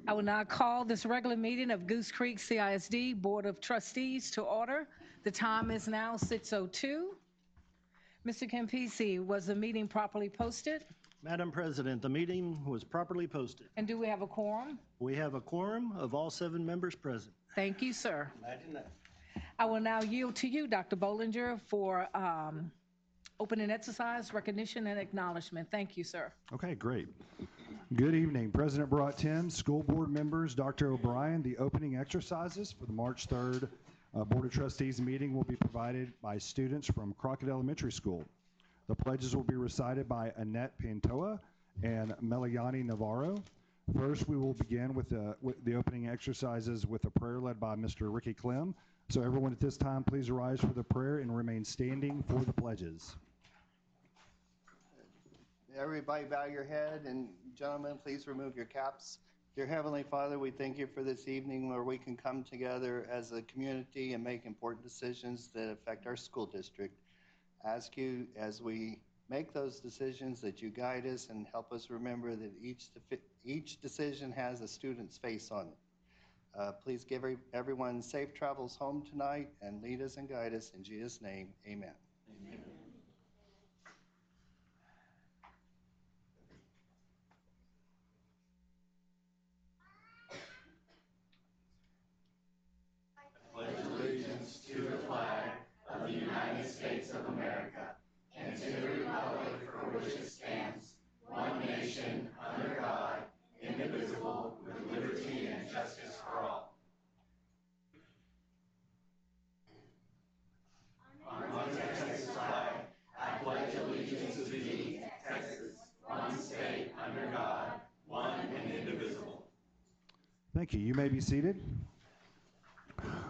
I will now call this regular meeting of Goose Creek CISD Board of Trustees to order. The time is now 6:02. Mr. Campisi, was the meeting properly posted? Madam President, the meeting was properly posted. And do we have a quorum? We have a quorum of all 7 members present. Thank you, sir. Imagine that. I will now yield to you, Dr. Bollinger, for opening exercise, recognition, and acknowledgement. Thank you, sir. Okay, great. Good evening. President brought 10 school board members, Dr. O'Brien. The opening exercises for the March 3rd Board of Trustees meeting will be provided by students from Crockett Elementary School. The pledges will be recited by Annette Pantoa and Meliani Navarro. First, we will begin with the opening exercises with a prayer led by Mr. Ricky Clem. So everyone at this time, please rise for the prayer and remain standing for the pledges. Everybody bow your head, and gentlemen, please remove your caps. Dear Heavenly Father, we thank you for this evening where we can come together as a community and make important decisions that affect our school district. Ask you, as we make those decisions, that you guide us and help us remember that each decision has a student's face on it. Please give everyone safe travels home tonight and lead us and guide us. In Jesus' name, amen. Amen. To the flag of the United States of America and to the republic for which it stands, one nation, under God, indivisible, with liberty and justice for all. On the Texas flag, I pledge allegiance to thee, Texas, one state, under God, one and indivisible. Thank you. You may be seated.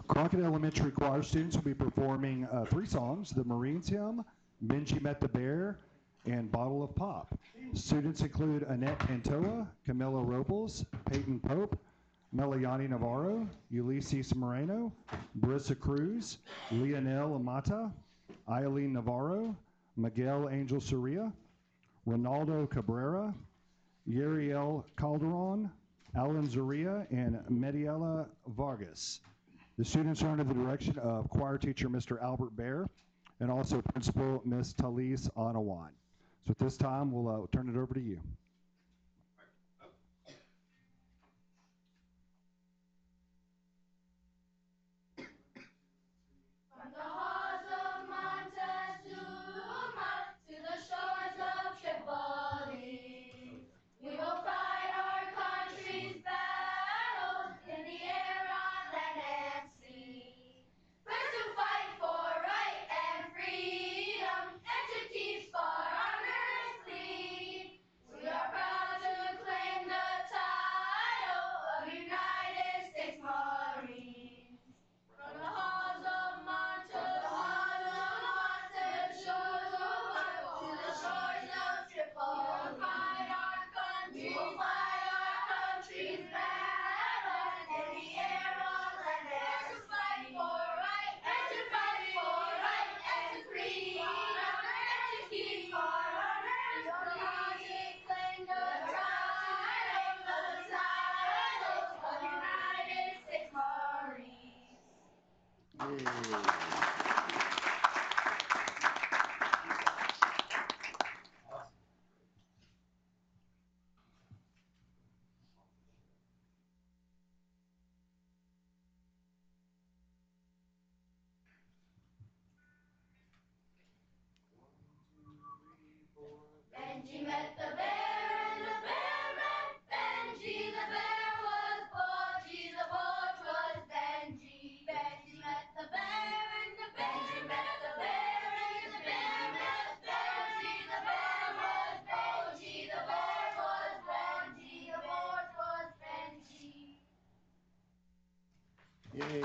Crockett Elementary choir students will be performing 3 songs: the Marines Hymn, Benji Met the Bear, and Bottle of Pop. Students include Annette Pantoa, Camilla Robles, Peyton Pope, Meliani Navarro, Ulysses Moreno, Brissa Cruz, Leonel Amata, Eileen Navarro, Miguel Angel Soria, Ronaldo Cabrera, Yariel Calderon, Alan Zaria, and Mediela Vargas. The students are under the direction of choir teacher Mr. Albert Bear and also principal Ms. Talise Anawan. So at this time, we'll turn it over to you. From the halls of Montezuma to the shores of Tripoli, we will fight our country's battles in the air, on land, and sea. First to fight for right and freedom, and to keep our honors clean. We are proud to claim the title of United States Marines. From the halls of Montezuma to the shores of Tripoli, we will fight our country's battles in the air, on land, and to fight for right, and to fight for right and freedom, and to keep our honors clean. To claim the title of United States Marines. Benji met the bear, and the bear met Benji. The bear was Porgy, the porch was Benji. Benji met the bear, and the bear met the bear, and the bear met Benji. The bear was Benji, the bear was Benji, the porch was Benji. Yay.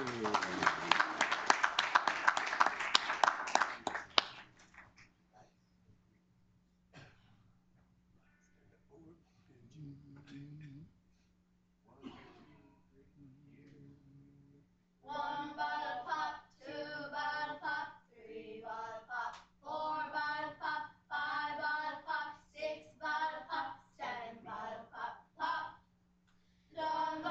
One bottle pop, 2 bottle pop, 3 bottle pop, 4 bottle pop, 5 bottle pop, 6 bottle pop, 7 bottle pop, pop. Long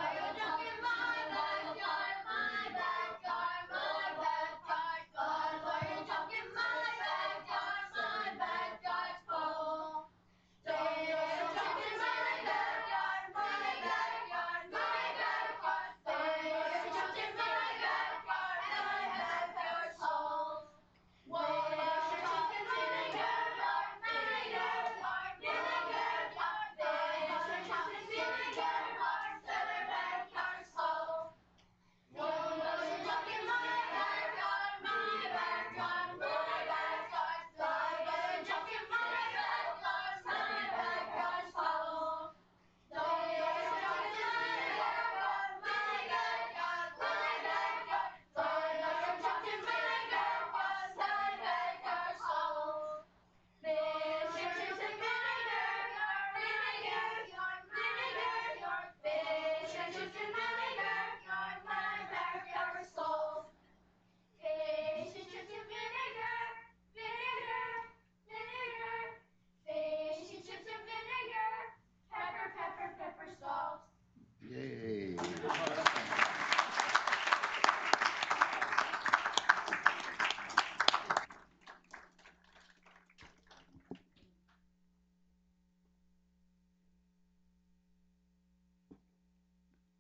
Yay.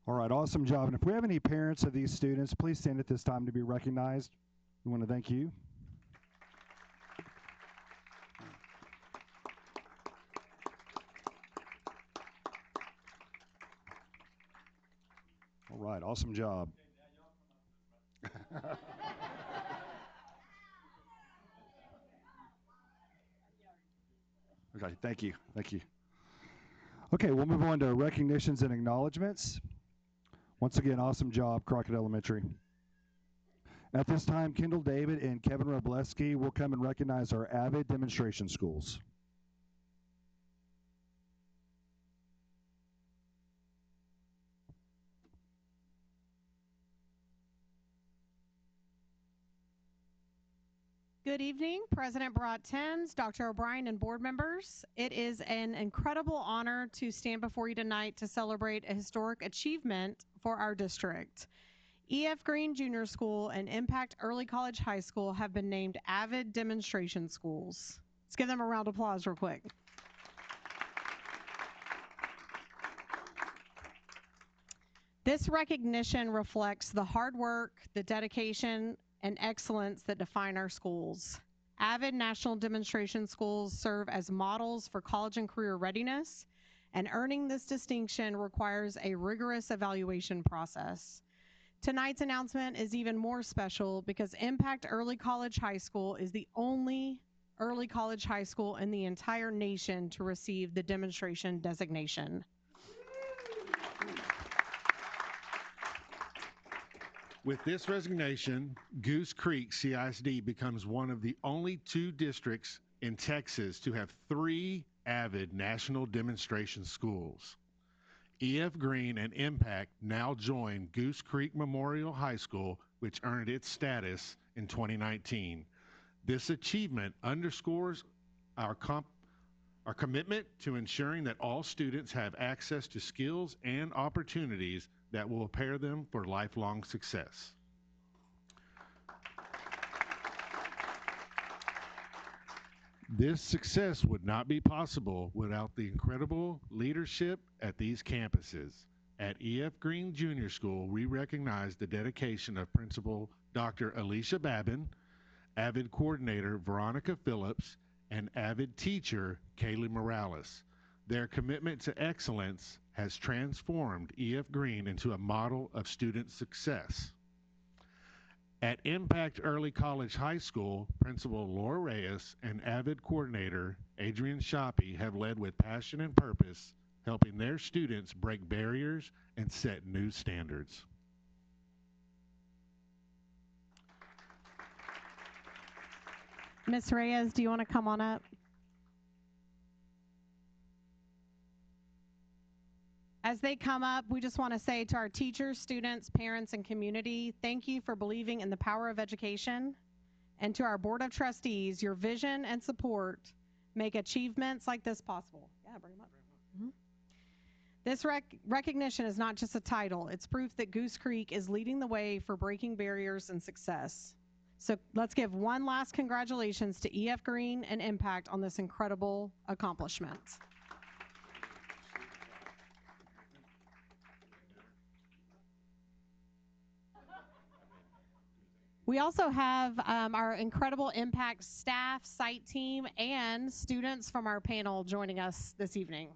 All right, awesome job. And if we have any parents of these students, please stand at this time to be recognized. We want to thank you. All right, awesome job. Okay, thank you. Thank you. Okay, we'll move on to recognitions and acknowledgments. Once again, awesome job, Crockett Elementary. At this time, Kendall David and Kevin Robleski will come and recognize our AVID demonstration schools. Good evening, President Barat-Tens, Dr. O'Brien, and board members. It is an incredible honor to stand before you tonight to celebrate a historic achievement for our district. E.F. Green Junior School and Impact Early College High School have been named AVID demonstration schools. Let's give them a round of applause real quick. This recognition reflects the hard work, the dedication, and excellence that define our schools. AVID National Demonstration Schools serve as models for college and career readiness, and earning this distinction requires a rigorous evaluation process. Tonight's announcement is even more special because Impact Early College High School is the only early college high school in the entire nation to receive the demonstration designation. With this resignation, Goose Creek CISD becomes one of the only 2 districts in Texas to have 3 AVID national demonstration schools. E.F. Green and Impact now join Goose Creek Memorial High School, which earned its status in 2019. This achievement underscores our commitment to ensuring that all students have access to skills and opportunities that will prepare them for lifelong success. This success would not be possible without the incredible leadership at these campuses. At E.F. Green Junior School, we recognize the dedication of Principal Dr. Alicia Babin, AVID Coordinator Veronica Phillips, and AVID teacher Kaylee Morales. Their commitment to excellence has transformed E.F. Green into a model of student success. At Impact Early College High School, Principal Laura Reyes and AVID Coordinator Adrian Shoppy have led with passion and purpose, helping their students break barriers and set new standards. Ms. Reyes, do you want to come on up? As they come up, we just want to say to our teachers, students, parents, and community, thank you for believing in the power of education. And to our Board of Trustees, your vision and support make achievements like this possible. Yeah, bring them up. Mm-hmm. This recognition is not just a title, it's proof that Goose Creek is leading the way for breaking barriers and success. So let's give one last congratulations to E.F. Green and Impact on this incredible accomplishment. We also have our incredible Impact staff, site team, and students from our panel joining us this evening.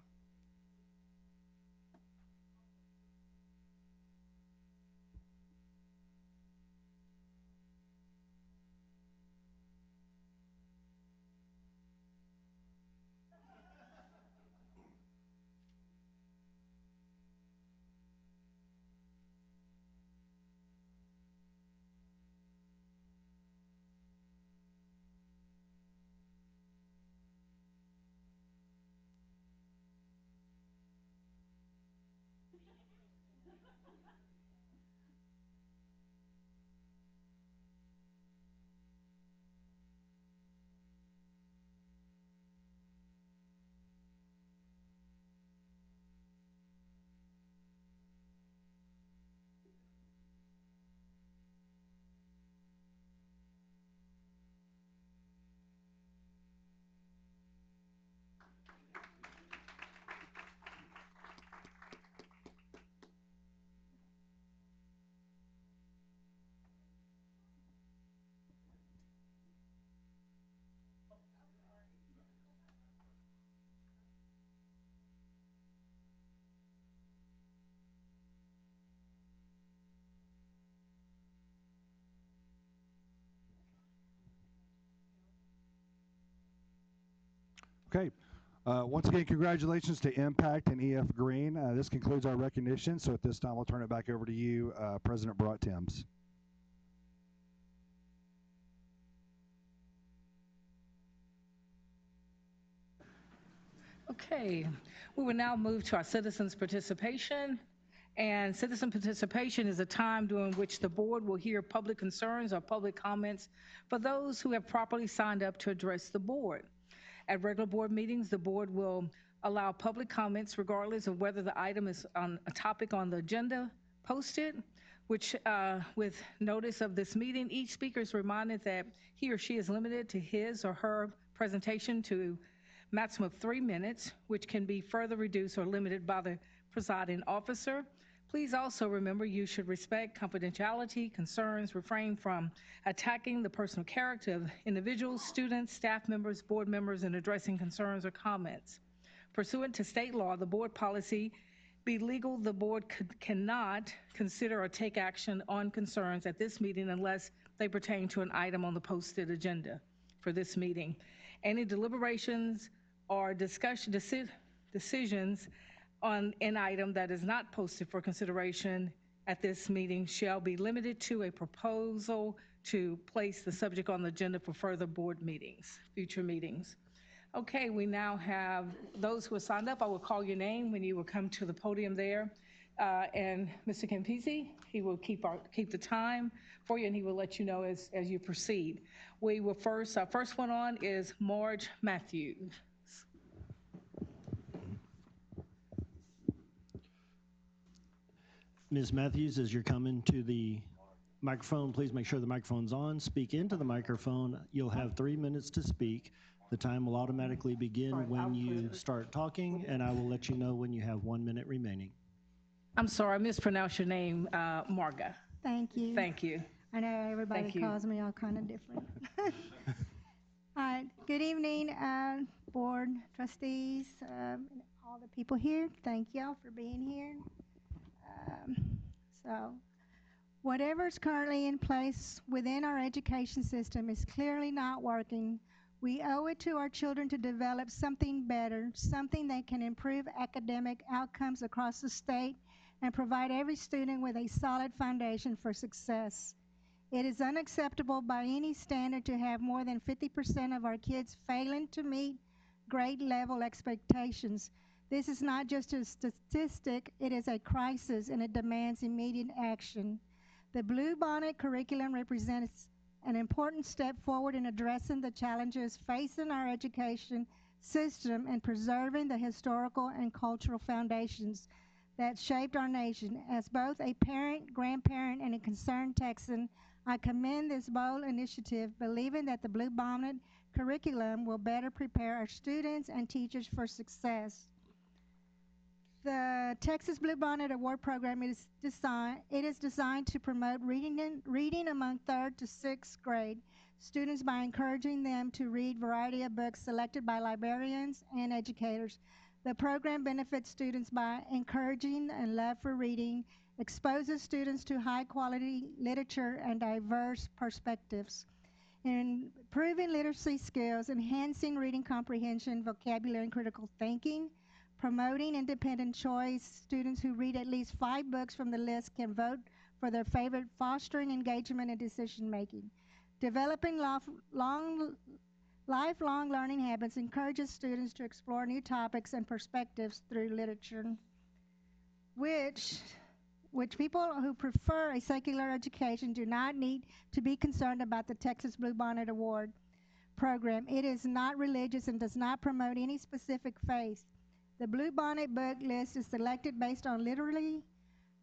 Okay. Once again, congratulations to Impact and EF Green. This concludes our recognition. So at this time, I'll turn it back over to you, President Brought Timms. Okay, we will now move to our citizens' participation. And citizen participation is a time during which the board will hear public concerns or public comments for those who have properly signed up to address the board. At regular board meetings, the board will allow public comments regardless of whether the item is on a topic on the agenda posted, which with notice of this meeting, each speaker is reminded that he or she is limited to his or her presentation to maximum of 3 minutes, which can be further reduced or limited by the presiding officer. Please also remember you should respect confidentiality, concerns, refrain from attacking the personal character of individuals, students, staff members, board members, and addressing concerns or comments. Pursuant to state law, the board policy be legal, the board cannot consider or take action on concerns at this meeting unless they pertain to an item on the posted agenda for this meeting. Any deliberations or decisions on an item that is not posted for consideration at this meeting shall be limited to a proposal to place the subject on the agenda for further board meetings, future meetings. Okay, we now have those who are signed up. I will call your name when you will come to the podium there. And Mr. Campisi, he will keep the time for you, and he will let you know as you proceed. We will our first one on is Marge Matthews. Ms. Matthews, as you're coming to the microphone, please make sure the microphone's on. Speak into the microphone. You'll have 3 minutes to speak. The time will automatically begin when you start talking, and I will let you know when you have 1 minute remaining. I'm sorry, I mispronounced your name, Marga. Thank you. Thank you. I know everybody calls me all kind of different. All right. Good evening, board, trustees, all the people here. Thank y'all for being here. So, whatever's currently in place within our education system is clearly not working. We owe it to our children to develop something better, something that can improve academic outcomes across the state and provide every student with a solid foundation for success. It is unacceptable by any standard to have more than 50% of our kids failing to meet grade level expectations. This is not just a statistic, it is a crisis and it demands immediate action. The Bluebonnet curriculum represents an important step forward in addressing the challenges facing our education system and preserving the historical and cultural foundations that shaped our nation. As both a parent, grandparent, and a concerned Texan, I commend this bold initiative, believing that the Bluebonnet curriculum will better prepare our students and teachers for success. The Texas Bluebonnet Award Program is designed to promote reading among 3rd to 6th grade students by encouraging them to read a variety of books selected by librarians and educators. The program benefits students by encouraging a love for reading, exposes students to high-quality literature and diverse perspectives, improving literacy skills, enhancing reading comprehension, vocabulary, and critical thinking, promoting independent choice. Students who read at least 5 books from the list can vote for their favorite, fostering engagement and decision-making. Developing lifelong learning habits encourages students to explore new topics and perspectives through literature, which people who prefer a secular education do not need to be concerned about the Texas Bluebonnet Award program. It is not religious and does not promote any specific faith. The Bluebonnet book list is selected based on literary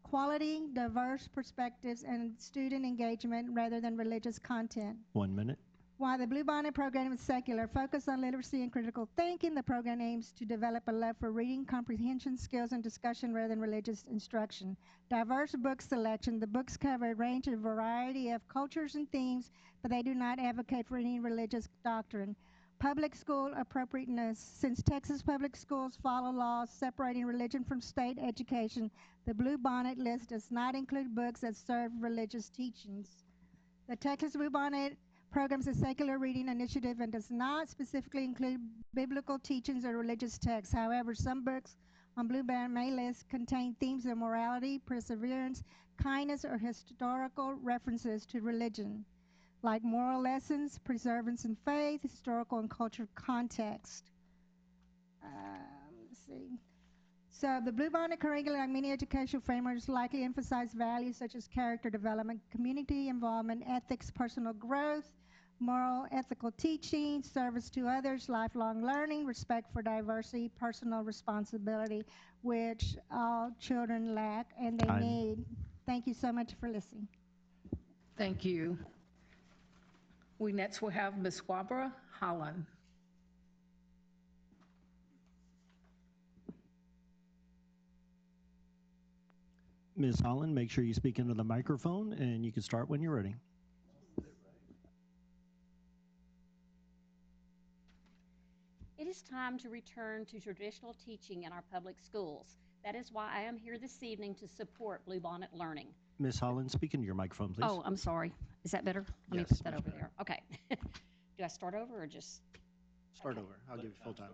quality, diverse perspectives, and student engagement rather than religious content. 1 minute. While the Bluebonnet program is secular, focused on literacy and critical thinking, the program aims to develop a love for reading, comprehension skills, and discussion rather than religious instruction. Diverse book selection. The books cover a range of variety of cultures and themes, but they do not advocate for any religious doctrine. Public school appropriateness. Since Texas public schools follow laws separating religion from state education, the Bluebonnet list does not include books that serve religious teachings. The Texas Bluebonnet program is a secular reading initiative and does not specifically include biblical teachings or religious texts. However, some books on Blue Band may list contain themes of morality, perseverance, kindness, or historical references to religion, like moral lessons, perseverance in faith, historical and cultural context. Let's see. So the Bluebonnet curriculum, like many educational frameworks, likely emphasize values such as character development, community involvement, ethics, personal growth, moral, ethical teaching, service to others, lifelong learning, respect for diversity, personal responsibility, which all children lack and they need. Thank you so much for listening. Thank you. We next will have Ms. Barbara Holland. Ms. Holland, make sure you speak into the microphone, and you can start when you're ready. It is time to return to traditional teaching in our public schools. That is why I am here this evening to support Bluebonnet Learning. Ms. Holland, speak into your microphone, please. Oh, I'm sorry. Is that better? Let me Yes, put that much over better. there. Okay. Do I start over or just Start over. I'll give you full time.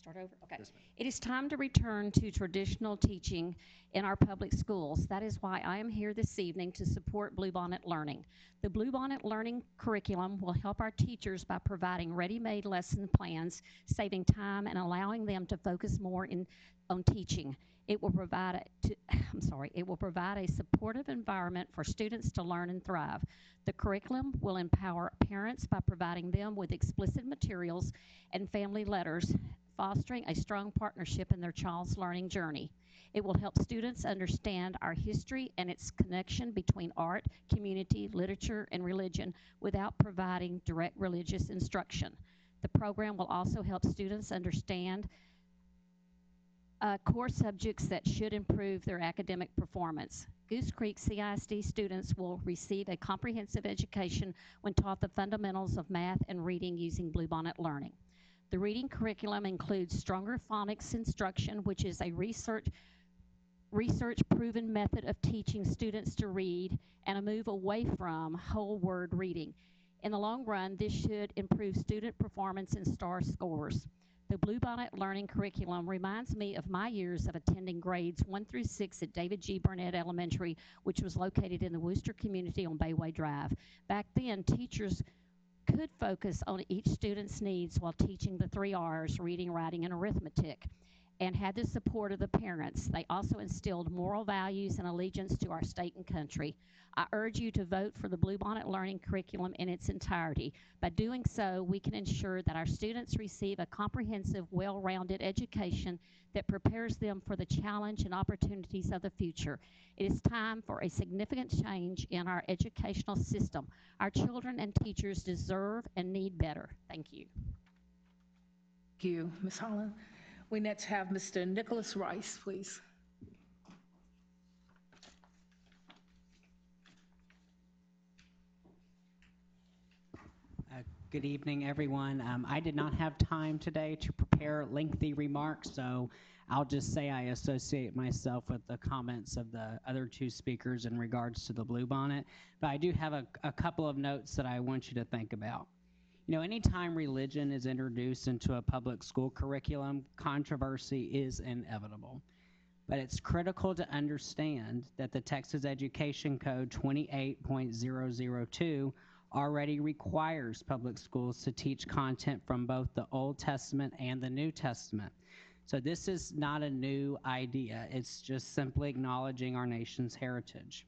start over? Okay. Yes, ma'am. It is time to return to traditional teaching in our public schools. That is why I am here this evening to support Bluebonnet Learning. The Bluebonnet Learning curriculum will help our teachers by providing ready-made lesson plans, saving time and allowing them to focus more on teaching. It will provide a supportive environment for students to learn and thrive. The curriculum will empower parents by providing them with explicit materials and family letters, fostering a strong partnership in their child's learning journey. It will help students understand our history and its connection between art, community, literature, and religion without providing direct religious instruction. The program will also help students understand core subjects that should improve their academic performance. Goose Creek CISD students will receive a comprehensive education when taught the fundamentals of math and reading using Bluebonnet Learning. The reading curriculum includes stronger phonics instruction, which is a research-proven method of teaching students to read, and a move away from whole word reading. In the long run, this should improve student performance and STAR scores. The Bluebonnet Learning curriculum reminds me of my years of attending grades 1 through 6 at David G. Burnett Elementary, which was located in the Worcester community on Bayway Drive. Back then, teachers could focus on each student's needs while teaching the 3 R's, reading, writing, and arithmetic, and had the support of the parents. They also instilled moral values and allegiance to our state and country. I urge you to vote for the Bluebonnet Learning curriculum in its entirety. By doing so, we can ensure that our students receive a comprehensive, well-rounded education that prepares them for the challenge and opportunities of the future. It is time for a significant change in our educational system. Our children and teachers deserve and need better. Thank you. Thank you, Ms. Holland. We next have Mr. Nicholas Rice, please. Good evening, everyone. I did not have time today to prepare lengthy remarks, so I'll just say I associate myself with the comments of the other 2 speakers in regards to the Bluebonnet, but I do have a couple of notes that I want you to think about. You know, anytime religion is introduced into a public school curriculum, controversy is inevitable. But it's critical to understand that the Texas Education Code 28.002 already requires public schools to teach content from both the Old Testament and the New Testament. So this is not a new idea. It's just simply acknowledging our nation's heritage.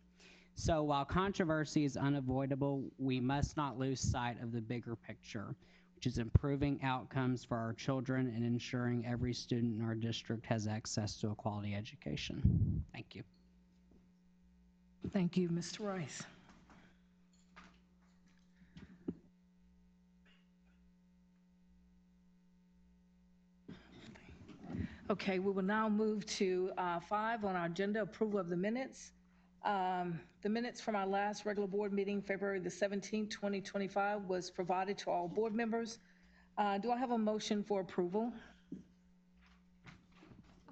So while controversy is unavoidable, we must not lose sight of the bigger picture, which is improving outcomes for our children and ensuring every student in our district has access to a quality education. Thank you. Thank you, Mr. Rice. Okay, we will now move to 5 on our agenda, approval of the minutes. The minutes from our last regular board meeting, February the 17th, 2025, was provided to all board members. Do I have a motion for approval?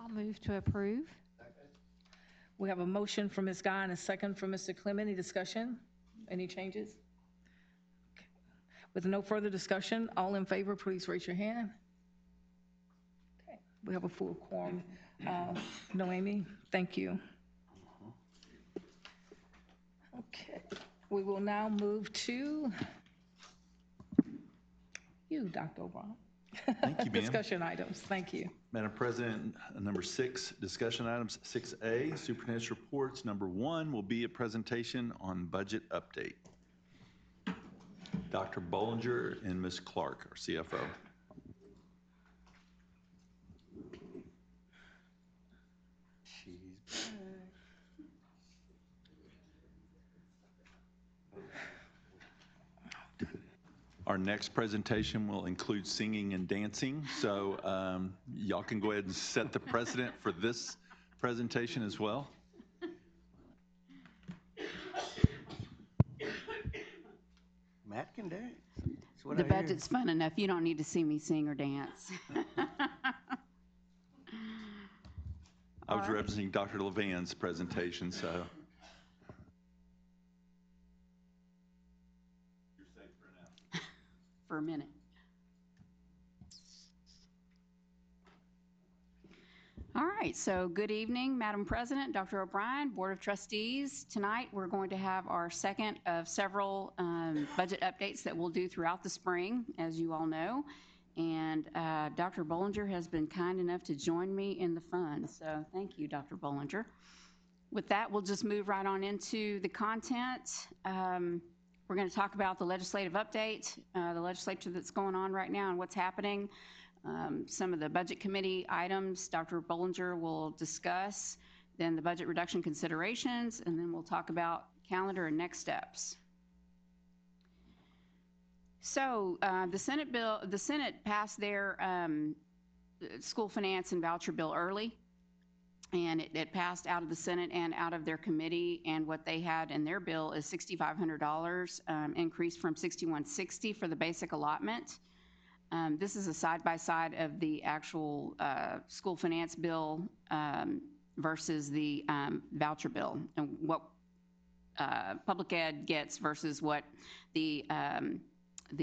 I'll move to approve. We have a motion from Ms. Guy and a second from Mr. Clement. Any discussion? Any changes? Okay. With no further discussion, all in favor, please raise your hand. Okay, we have a full quorum. Noemi, thank you. Okay, we will now move to you, Dr. O'Brien. Thank you, ma'am. Discussion items, thank you. Madam President, number 6, discussion items. 6A, superintendent's reports. Number 1 will be a presentation on budget update. Dr. Bollinger and Ms. Clark, our CFO. Our next presentation will include singing and dancing, so y'all can go ahead and set the precedent for this presentation as well. Matt can dance. The budget's fun enough. You don't need to see me sing or dance. I was representing Dr. Levan's presentation, so. You're safe for now. For a minute. All right, so good evening, Madam President, Dr. O'Brien, Board of Trustees. Tonight, we're going to have our second of several budget updates that we'll do throughout the spring, as you all know. And Dr. Bollinger has been kind enough to join me in the fun, so thank you, Dr. Bollinger. With that, we'll just move right on into the content. We're going to talk about the legislative update, the legislature that's going on right now and what's happening. Some of the budget committee items Dr. Bollinger will discuss, then the budget reduction considerations, and then we'll talk about calendar and next steps. So the Senate passed their school finance and voucher bill early, and it passed out of the Senate and out of their committee, and what they had in their bill is $6,500 increase from $6,160 for the basic allotment. This is a side-by-side of the actual school finance bill versus the voucher bill, and what public ed gets versus what the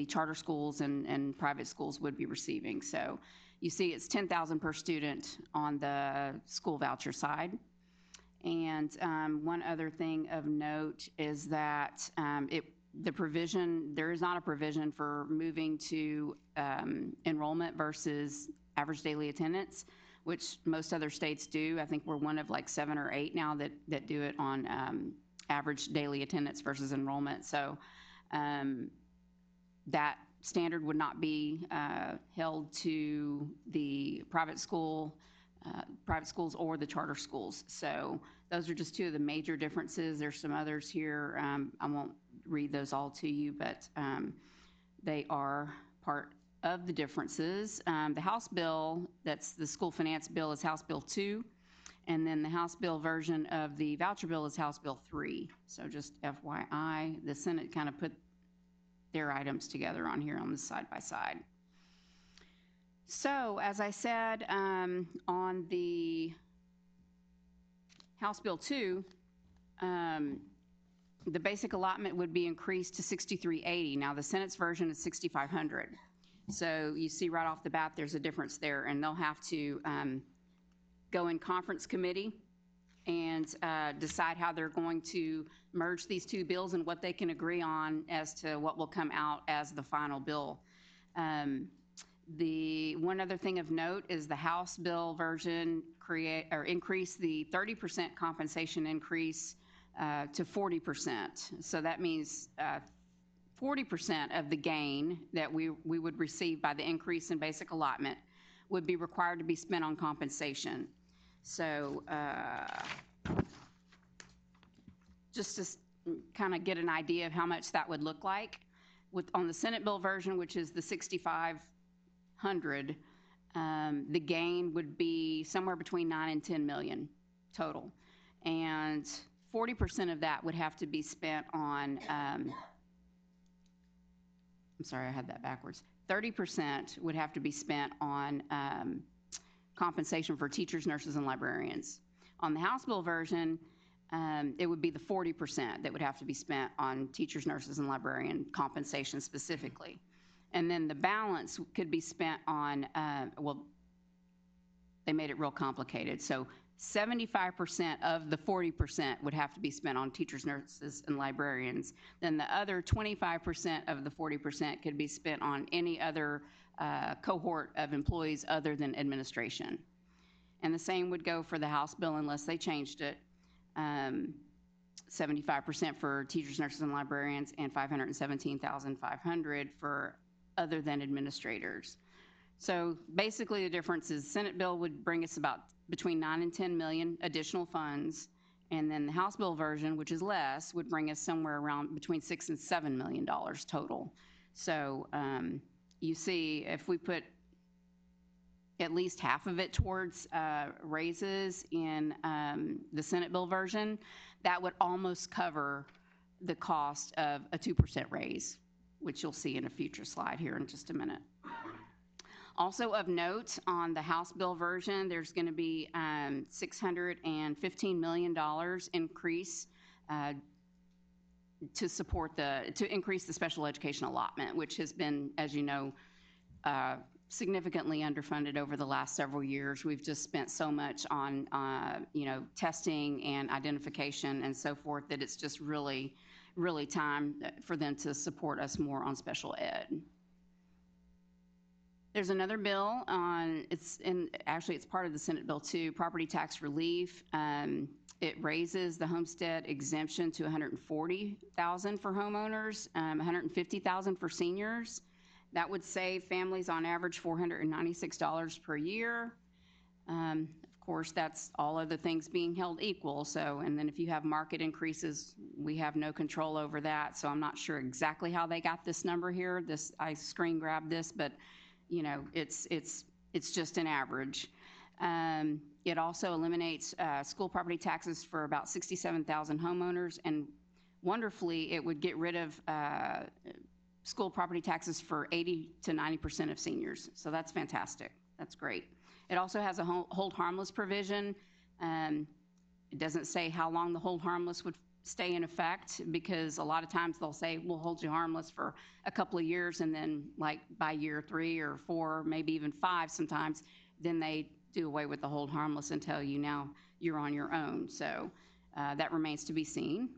charter schools and private schools would be receiving. So you see it's $10,000 per student on the school voucher side. And one other thing of note is that there is not a provision for moving to enrollment versus average daily attendance, which most other states do. I think we're one of like 7 or 8 now that do it on average daily attendance versus enrollment. So that standard would not be held to the private schools or the charter schools. So those are just 2 of the major differences. There's some others here. I won't read those all to you, but they are part of the differences. The House bill, that's the school finance bill, is House Bill 2, and then the House bill version of the voucher bill is House Bill 3. So just FYI, the Senate kind of put their items together on here on the side-by-side. So as I said, on the House Bill 2, the basic allotment would be increased to $6,380. Now the Senate's version is $6,500. So you see right off the bat there's a difference there, and they'll have to go in conference committee and decide how they're going to merge these 2 bills and what they can agree on as to what will come out as the final bill. The one other thing of note is the House bill version increase the 30% compensation increase to 40%. So that means 40% of the gain that we would receive by the increase in basic allotment would be required to be spent on compensation. So just to kind of get an idea of how much that would look like, on the Senate bill version, which is the $6,500, the gain would be somewhere between 9 and 10 million total. And 40% of that would have to be spent on, I'm sorry, I had that backwards. 30% would have to be spent on compensation for teachers, nurses, and librarians. On the House bill version, it would be the 40% that would have to be spent on teachers, nurses, and librarian compensation specifically. And then the balance could be spent on, well, they made it real complicated. So 75% of the 40% would have to be spent on teachers, nurses, and librarians. Then the other 25% of the 40% could be spent on any other cohort of employees other than administration. And the same would go for the House bill unless they changed it. 75% for teachers, nurses, and librarians, and $517,500 for other than administrators. So basically the difference is Senate bill would bring us about between 9 and 10 million additional funds, and then the House bill version, which is less, would bring us somewhere around between $6 and $7 million total. So you see, if we put at least half of it towards raises in the Senate bill version, that would almost cover the cost of a 2% raise, which you'll see in a future slide here in just a minute. Also of note, on the House bill version, there's going to be $615 million increase to increase the special education allotment, which has been, as you know, significantly underfunded over the last several years. We've just spent so much on testing and identification and so forth that it's just really time for them to support us more on special ed. There's another bill on, it's part of the Senate bill too, property tax relief. It raises the homestead exemption to $140,000 for homeowners, $150,000 for seniors. That would save families on average $496 per year. Of course, that's all other things being held equal. So, and then if you have market increases, we have no control over that. So I'm not sure exactly how they got this number here. I screen grabbed this, but you know, it's just an average. It also eliminates school property taxes for about 67,000 homeowners, and wonderfully, it would get rid of school property taxes for 80 to 90% of seniors. So that's fantastic. That's great. It also has a hold harmless provision. It doesn't say how long the hold harmless would stay in effect, because a lot of times they'll say we'll hold you harmless for a couple of years, and then like by year 3 or 4, maybe even 5 sometimes, then they do away with the hold harmless and tell you now you're on your own. So that remains to be seen.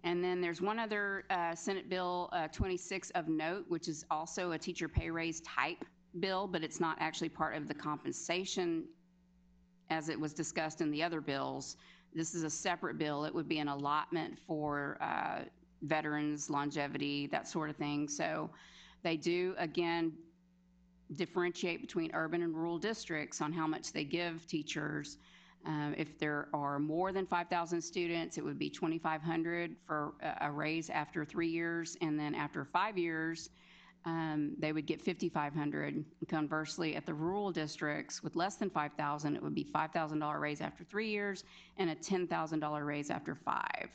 And then there's one other Senate Bill 26 of note, which is also a teacher pay raise type bill, but it's not actually part of the compensation as it was discussed in the other bills. This is a separate bill. It would be an allotment for veterans, longevity, that sort of thing. So they do, again, differentiate between urban and rural districts on how much they give teachers. If there are more than 5,000 students, it would be $2,500 for a raise after 3 years, and then after 5 years, they would get $5,500. Conversely, at the rural districts with less than 5,000, it would be $5,000 raise after 3 years and a $10,000 raise after 5.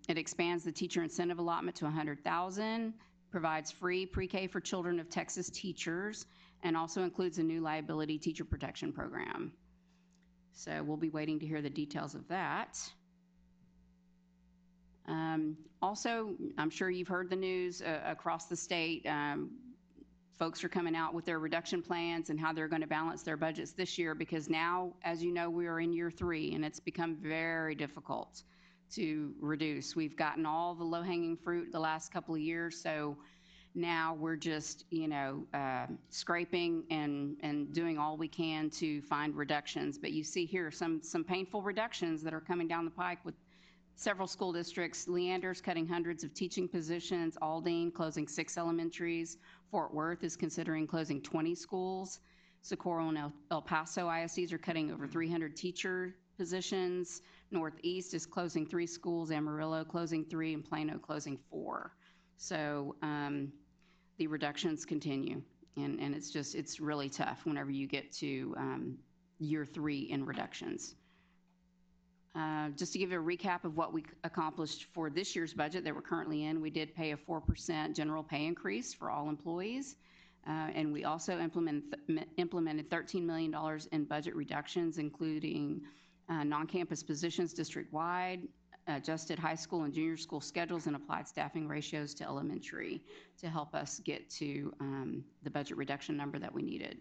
It expands the teacher incentive allotment to $100,000, provides free pre-K for children of Texas teachers, and also includes a new liability teacher protection program. So we'll be waiting to hear the details of that. Also, I'm sure you've heard the news across the state. Folks are coming out with their reduction plans and how they're going to balance their budgets this year, because now, as you know, we are in year 3 and it's become very difficult to reduce. We've gotten all the low-hanging fruit the last couple of years, so now we're just, scraping and doing all we can to find reductions. But you see here some painful reductions that are coming down the pike with several school districts. Leander's cutting hundreds of teaching positions, Aldine closing 6 elementaries, Fort Worth is considering closing 20 schools, Socorro and El Paso ISDs are cutting over 300 teacher positions, Northeast is closing 3 schools, Amarillo closing 3, and Plano closing 4. So the reductions continue, and it's really tough whenever you get to year 3 in reductions. Just to give you a recap of what we accomplished for this year's budget that we're currently in, we did pay a 4% general pay increase for all employees, and we also implemented $13 million in budget reductions, including non-campus positions district-wide, adjusted high school and junior school schedules, and applied staffing ratios to elementary to help us get to the budget reduction number that we needed.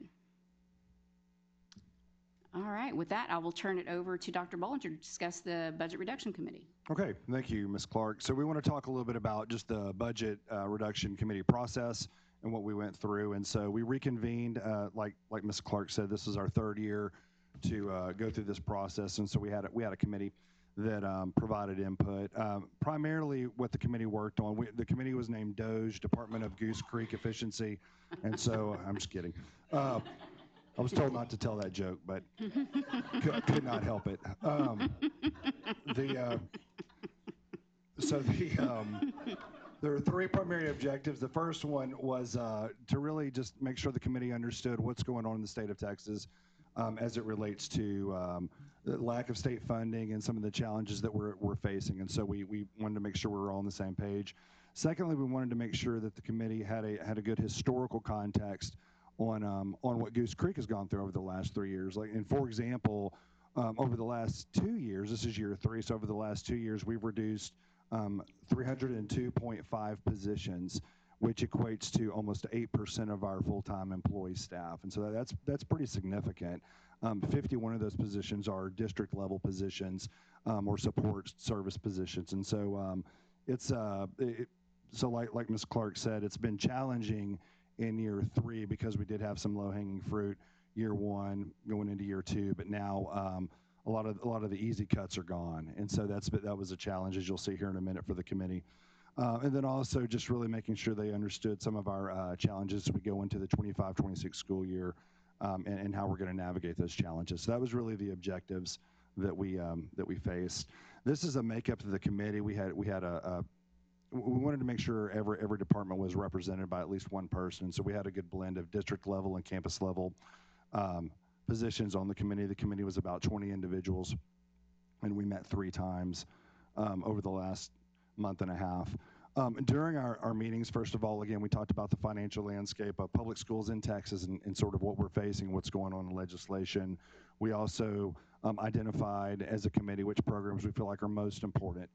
All right, with that, I will turn it over to Dr. Bollinger to discuss the Budget Reduction Committee. Okay, thank you, Ms. Clark. So we want to talk a little bit about just the Budget Reduction Committee process and what we went through. And so we reconvened, like Ms. Clark said, this is our third year to go through this process. And so we had a committee that provided input. Primarily what the committee worked on, the committee was named DOGE, Department of Goose Creek Efficiency. And so, I'm just kidding. I was told not to tell that joke, but could not help it. There are three primary objectives. The first one was to really just make sure the committee understood what's going on in the state of Texas as it relates to the lack of state funding and some of the challenges that we're facing. And so we wanted to make sure we were all on the same page. Secondly, we wanted to make sure that the committee had a good historical context on what Goose Creek has gone through over the last 3 years. And for example, over the last 2 years, this is year 3, so over the last 2 years, we've reduced 302.5 positions, which equates to almost 8% of our full-time employee staff. And so that's pretty significant. 51 of those positions are district-level positions or support service positions. And so like Ms. Clark said, it's been challenging in year 3 because we did have some low-hanging fruit year 1 going into year 2, but now a lot of the easy cuts are gone, and so that was a challenge, as you'll see here in a minute, for the committee. And then also just really making sure they understood some of our challenges as we go into the 25-26 school year, and how we're going to navigate those challenges. So that was really the objectives that we faced. This is a makeup of the committee. We wanted to make sure every department was represented by at least one person. So we had a good blend of district level and campus level positions on the committee. The committee was about 20 individuals, and we met 3 times over the last month and a half. During our meetings, first of all, again, we talked about the financial landscape of public schools in Texas and sort of what we're facing, what's going on in legislation. We also identified as a committee which programs we feel like are most important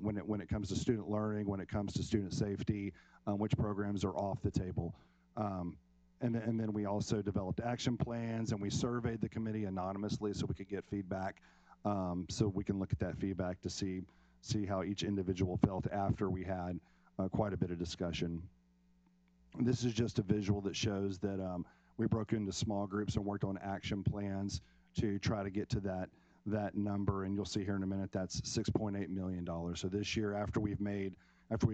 when it comes to student learning, when it comes to student safety, which programs are off the table. And then we also developed action plans, and we surveyed the committee anonymously so we could get feedback, so we can look at that feedback to see how each individual felt after we had quite a bit of discussion. This is just a visual that shows that we broke into small groups and worked on action plans to try to get to that number, and you'll see here in a minute that's $6.8 million. So this year, after we've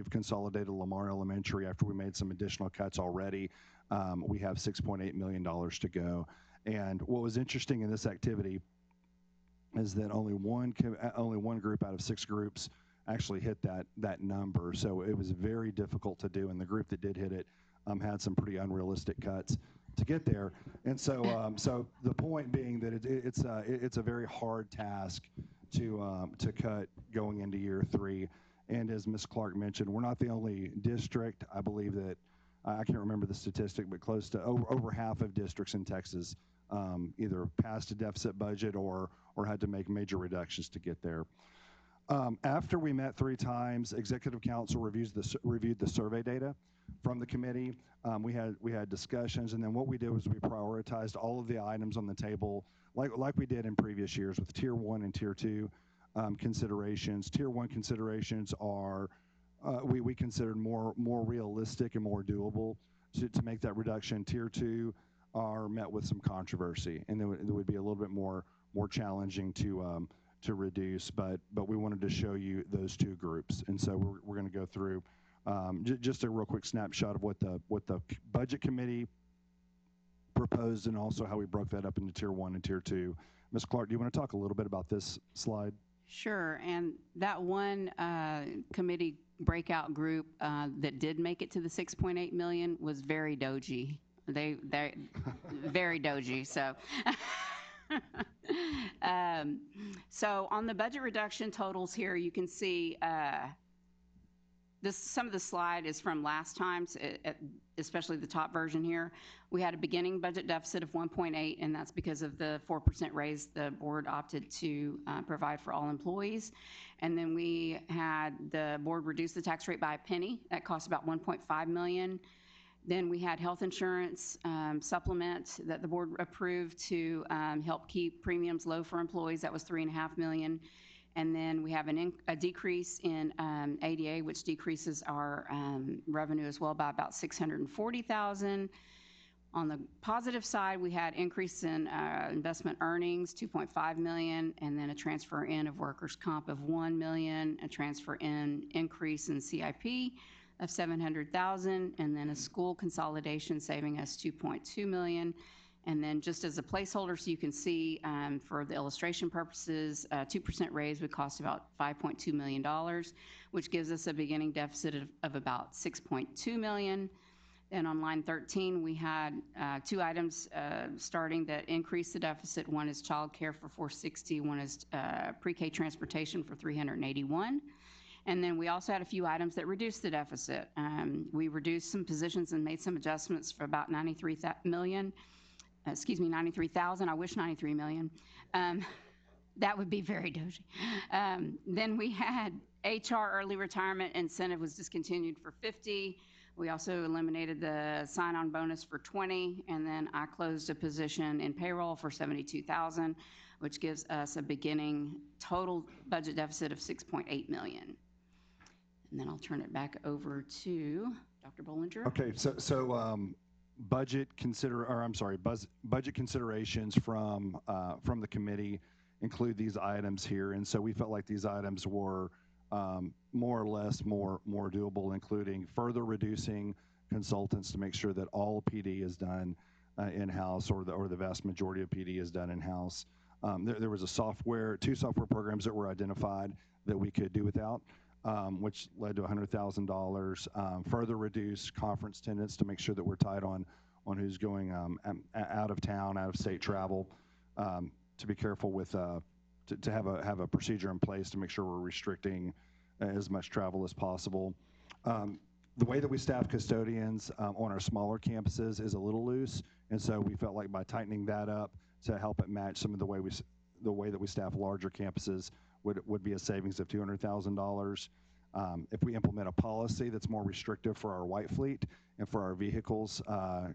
consolidated Lamar Elementary, after we made some additional cuts already, we have $6.8 million to go. And what was interesting in this activity is that only one group out of 6 groups actually hit that number. So it was very difficult to do, and the group that did hit it had some pretty unrealistic cuts to get there. And so so the point being that it's a very hard task to cut going into year 3. And as Ms. Clark mentioned, we're not the only district. I believe that I can't remember the statistic, but close to over half of districts in Texas either passed a deficit budget or had to make major reductions to get there. After we met 3 times, Executive Council reviewed the survey data from the committee. We had discussions, and then what we did was we prioritized all of the items on the table like we did in previous years with Tier 1 and Tier 2 considerations. Tier 1 considerations are we considered more realistic and more doable to make that reduction. Tier 2 are met with some controversy, and it would be a little bit more challenging to reduce, but we wanted to show you those 2 groups. And so we're going to go through just a real quick snapshot of what the budget committee proposed, and also how we broke that up into Tier 1 and Tier 2. Ms. Clark, do you want to talk a little bit about this slide? Sure, and that one committee breakout group that did make it to the 6.8 million was very doji. They very doji. So, so on the budget reduction totals here, you can see some of the slide is from last time's, especially the top version here. We had a beginning budget deficit of 1.8, and that's because of the 4% raise the board opted to provide for all employees. And then we had the board reduce the tax rate by a penny. That cost about $1.5 million. Then we had health insurance supplement that the board approved to help keep premiums low for employees. That was $3.5 million. And then we have a decrease in ADA, which decreases our revenue as well by about $640,000. On the positive side, we had increase in investment earnings, $2.5 million, and then a transfer in of workers' comp of $1 million, a transfer in increase in CIP of $700,000, and then a school consolidation saving us $2.2 million. And then just as a placeholder, so you can see for the illustration purposes, 2% raise would cost about $5.2 million, which gives us a beginning deficit of about $6.2 million. And on line 13, we had two items starting that increase the deficit. One is child care for $460, one is pre-K transportation for $381. And then we also had a few items that reduced the deficit. We reduced some positions and made some adjustments for about $93,000. I wish 93 million. That would be very doji. Then we had HR early retirement incentive was discontinued for 50. We also eliminated the sign-on bonus for 20, and then I closed a position in payroll for 72,000, which gives us a beginning total budget deficit of 6.8 million. And then I'll turn it back over to Dr. Bollinger. Okay, so budget considerations from the committee include these items here, and so we felt like these items were more or less more doable, including further reducing consultants to make sure that all PD is done in-house, or the vast majority of PD is done in-house. There was two software programs that were identified that we could do without, which led to $100,000. Further reduce conference attendance to make sure that we're tight on who's going out of town, out of state travel, to be careful with to have a procedure in place to make sure we're restricting as much travel as possible. The way that we staff custodians on our smaller campuses is a little loose, and so we felt like by tightening that up to help it match some of the way that we staff larger campuses would be a savings of $200,000. If we implement a policy that's more restrictive for our white fleet and for our vehicles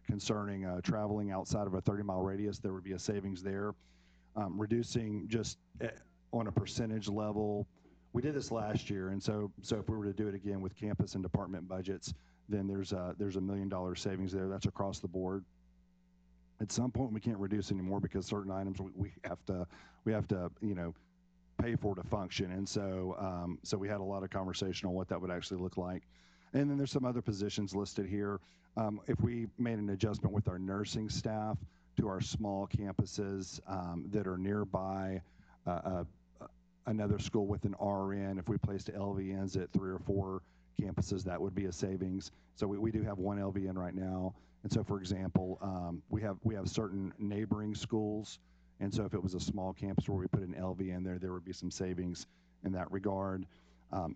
concerning traveling outside of a 30-mile radius, there would be a savings there. Reducing just on a percentage level. We did this last year, and so if we were to do it again with campus and department budgets, then there's a $1 million savings there. That's across the board. At some point, we can't reduce anymore because certain items we have to pay for to function, and so we had a lot of conversation on what that would actually look like. And then there's some other positions listed here. If we made an adjustment with our nursing staff to our small campuses that are nearby another school with an RN, if we placed LVNs at 3 or 4 campuses, that would be a savings. So we do have one LVN right now, and so for example, we have certain neighboring schools, and so if it was a small campus where we put an LVN there would be some savings in that regard.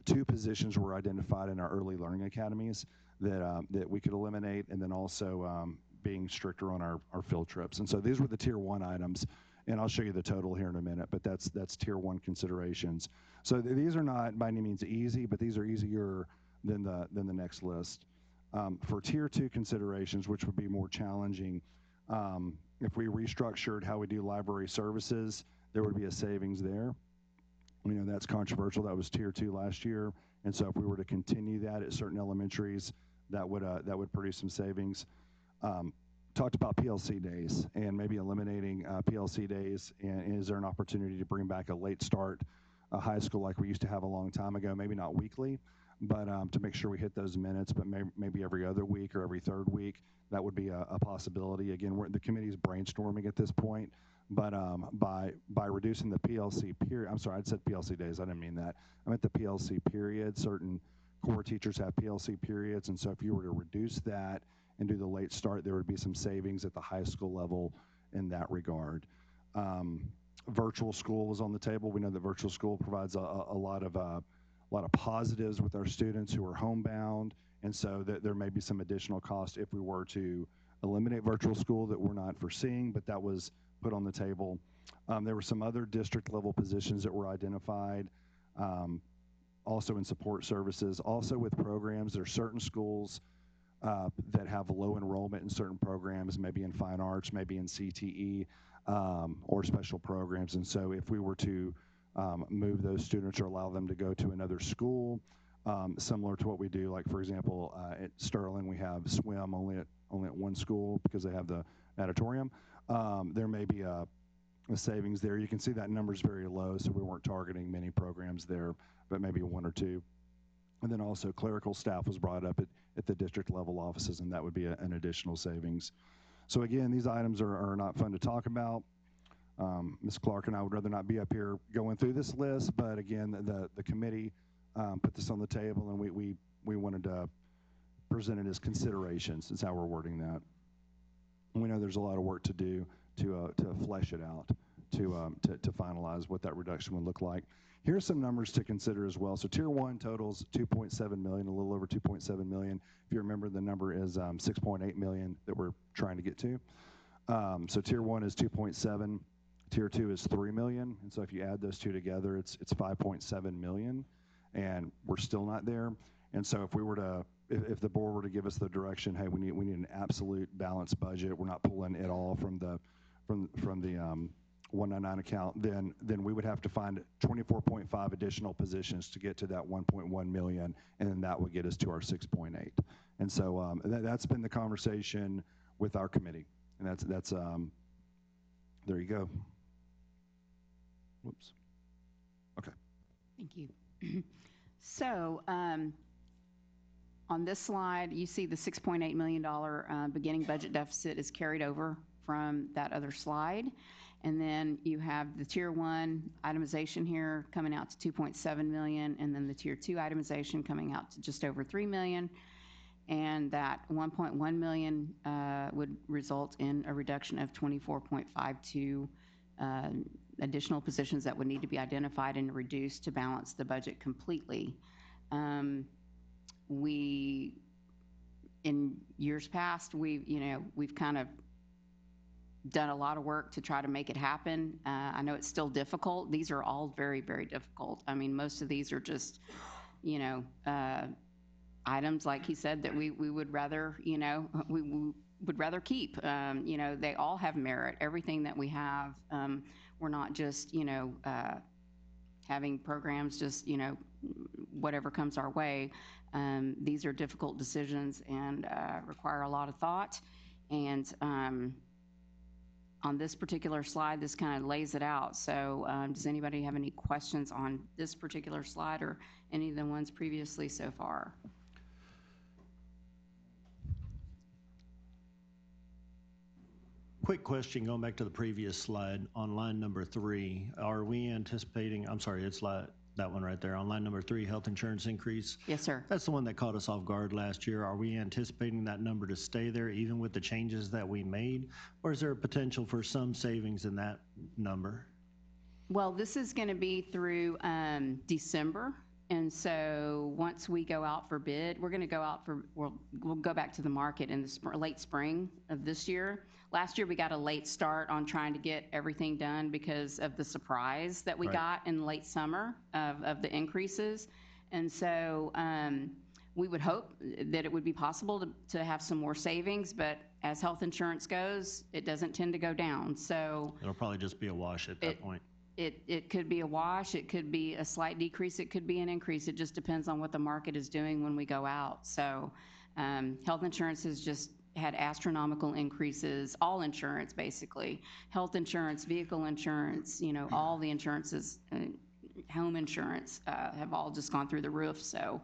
2 positions were identified in our early learning academies that we could eliminate, and then also being stricter on our field trips. And so these were the tier 1 items, and I'll show you the total here in a minute, but that's tier 1 considerations. So these are not by any means easy, but these are easier than the next list. For tier 2 considerations, which would be more challenging, if we restructured how we do library services, there would be a savings there. That's controversial. That was tier 2 last year, and so if we were to continue that at certain elementaries, that would produce some savings. Talked about PLC days and maybe eliminating PLC days, and is there an opportunity to bring back a late start high school like we used to have a long time ago, maybe not weekly, but to make sure we hit those minutes, but maybe every other week or every third week. That would be a possibility. Again, the committee's brainstorming at this point, but by reducing the PLC period, I'm sorry, I said PLC days, I didn't mean that. I meant the PLC period. Certain core teachers have PLC periods, and so if you were to reduce that and do the late start, there would be some savings at the high school level in that regard. Virtual school was on the table. We know that virtual school provides a lot of lot of positives with our students who are homebound, and so there may be some additional cost if we were to eliminate virtual school that we're not foreseeing, but that was put on the table. There were some other district level positions that were identified, also in support services, also with programs. There are certain schools that have low enrollment in certain programs, maybe in fine arts, maybe in CTE, or special programs. And so if we were to move those students or allow them to go to another school, similar to what we do, like for example, at Sterling, we have swim only at one school because they have the natatorium. There may be a savings there. You can see that number is very low, so we weren't targeting many programs there, but maybe one or two. And then also clerical staff was brought up at the district level offices, and that would be an additional savings. So again, these items are not fun to talk about. Ms. Clark and I would rather not be up here going through this list, but again, the committee put this on the table, and we wanted to present it as considerations. Is how we're wording that. And we know there's a lot of work to do to flesh it out, to finalize what that reduction would look like. Here's some numbers to consider as well. So Tier 1 totals 2.7 million, a little over 2.7 million. If you remember, the number is 6.8 million that we're trying to get to. So Tier 1 is 2.7. Tier 2 is 3 million. And so if you add those two together, it's 5.7 million. And we're still not there. And so if we were to, if the board were to give us the direction, hey, we need an absolute balanced budget, we're not pulling it all from the 199 account, then we would have to find 24.5 additional positions to get to that 1.1 million, and then that would get us to our 6.8. And so that's been the conversation with our committee, and that's there you go. Whoops. Okay. Thank you. So on this slide, you see the $6.8 million beginning budget deficit is carried over from that other slide. And then you have the Tier 1 itemization here coming out to 2.7 million, and then the Tier 2 itemization coming out to just over 3 million. And that 1.1 million would result in a reduction of 24.52 additional positions that would need to be identified and reduced to balance the budget completely. In years past, we've kind of done a lot of work to try to make it happen. I know it's still difficult. These are all very, very difficult. I mean, most of these are just, items, like he said, that we would rather, we would rather keep. They all have merit. Everything that we have, we're not just, having programs just, whatever comes our way. These are difficult decisions and require a lot of thought. And on this particular slide, this kind of lays it out. So does anybody have any questions on this particular slide or any of the ones previously so far? Quick question, going back to the previous slide, on line number 3, are we anticipating, I'm sorry, it's that one right there, on line number 3, health insurance increase? Yes, sir. That's the one that caught us off guard last year. Are we anticipating that number to stay there even with the changes that we made? Or is there a potential for some savings in that number? Well, this is going to be through December. And so once we go out for bid, we're going to go out for, we'll go back to the market in the late spring of this year. Last year, we got a late start on trying to get everything done because of the surprise that we got in late summer of the increases. And so we would hope that it would be possible to have some more savings, but as health insurance goes, it doesn't tend to go down. So it'll probably just be a wash at that point. It could be a wash, it could be a slight decrease, it could be an increase. It just depends on what the market is doing when we go out. So health insurance has just had astronomical increases, all insurance basically. Health insurance, vehicle insurance, all the insurances, home insurance have all just gone through the roof. So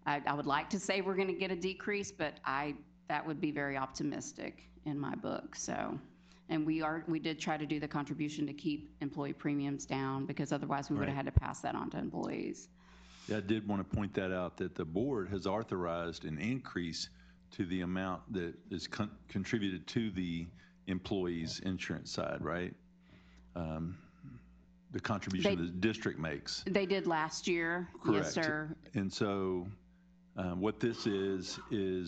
I would like to say we're gonna get a decrease, but that would be very optimistic in my book, so. And we did try to do the contribution to keep employee premiums down because otherwise we would have had to pass that on to employees. Yeah, I did want to point that out, that the board has authorized an increase to the amount that is contributed to the employees' insurance side, right? the contribution the district makes. They did last year. Correct. Yes, sir. And so what this is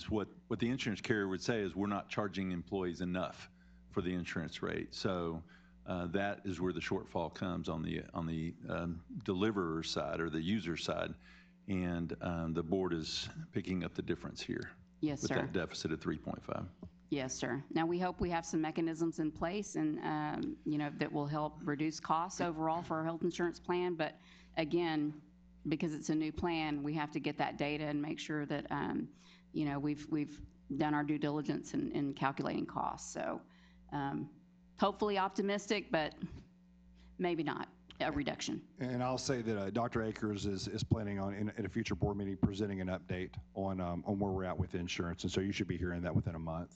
what the insurance carrier would say is we're not charging employees enough for the insurance rate. So that is where the shortfall comes on the deliverer side or the user side. And the board is picking up the difference here. Yes, with sir. That deficit of 3.5. Yes, sir. Now, we hope we have some mechanisms in place and, that will help reduce costs overall for our health insurance plan. But again, because it's a new plan, we have to get that data and make sure that, we've done our due diligence in calculating costs. So hopefully optimistic, but maybe not a reduction. And I'll say that Dr. Akers is planning on, in a future board meeting, presenting an update on where we're at with insurance. And so you should be hearing that within a month.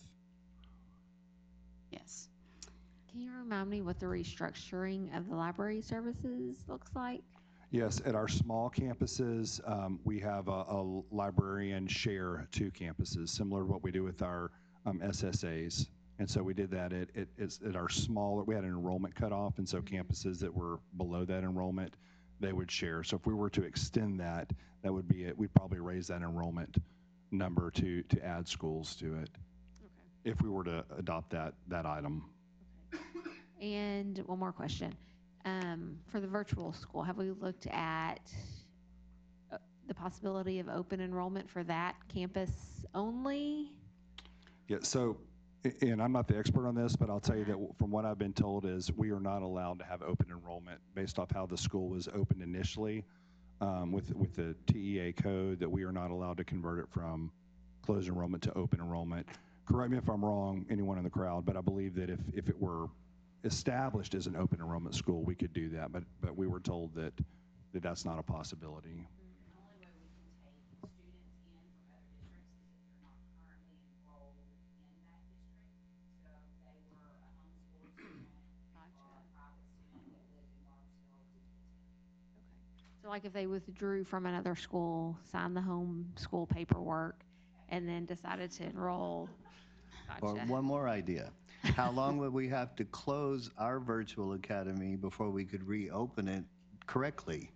Yes. Can you remind me what the restructuring of the library services looks like? Yes, at our small campuses, we have a librarian share 2 campuses, similar to what we do with our SSAs. And so we did that at our smaller, we had an enrollment cutoff, and so campuses that were below that enrollment, they would share. So if we were to extend that, that would be it. We'd probably raise that enrollment number to add schools to it. Okay. If we were to adopt that item. Okay. And one more question. For the virtual school, have we looked at the possibility of open enrollment for that campus only? Yeah, so, and I'm not the expert on this, but I'll tell you that from what I've been told is we are not allowed to have open enrollment based off how the school was opened initially with the TEA code, that we are not allowed to convert it from closed enrollment to open enrollment. Correct me if I'm wrong, anyone in the crowd, but I believe that if it were established as an open enrollment school, we could do that, but we were told that that's not a possibility. So like if they withdrew from another school, signed the home school paperwork, and then decided to enroll. Gotcha. Or one more idea. How long would we have to close our virtual academy before we could reopen it correctly?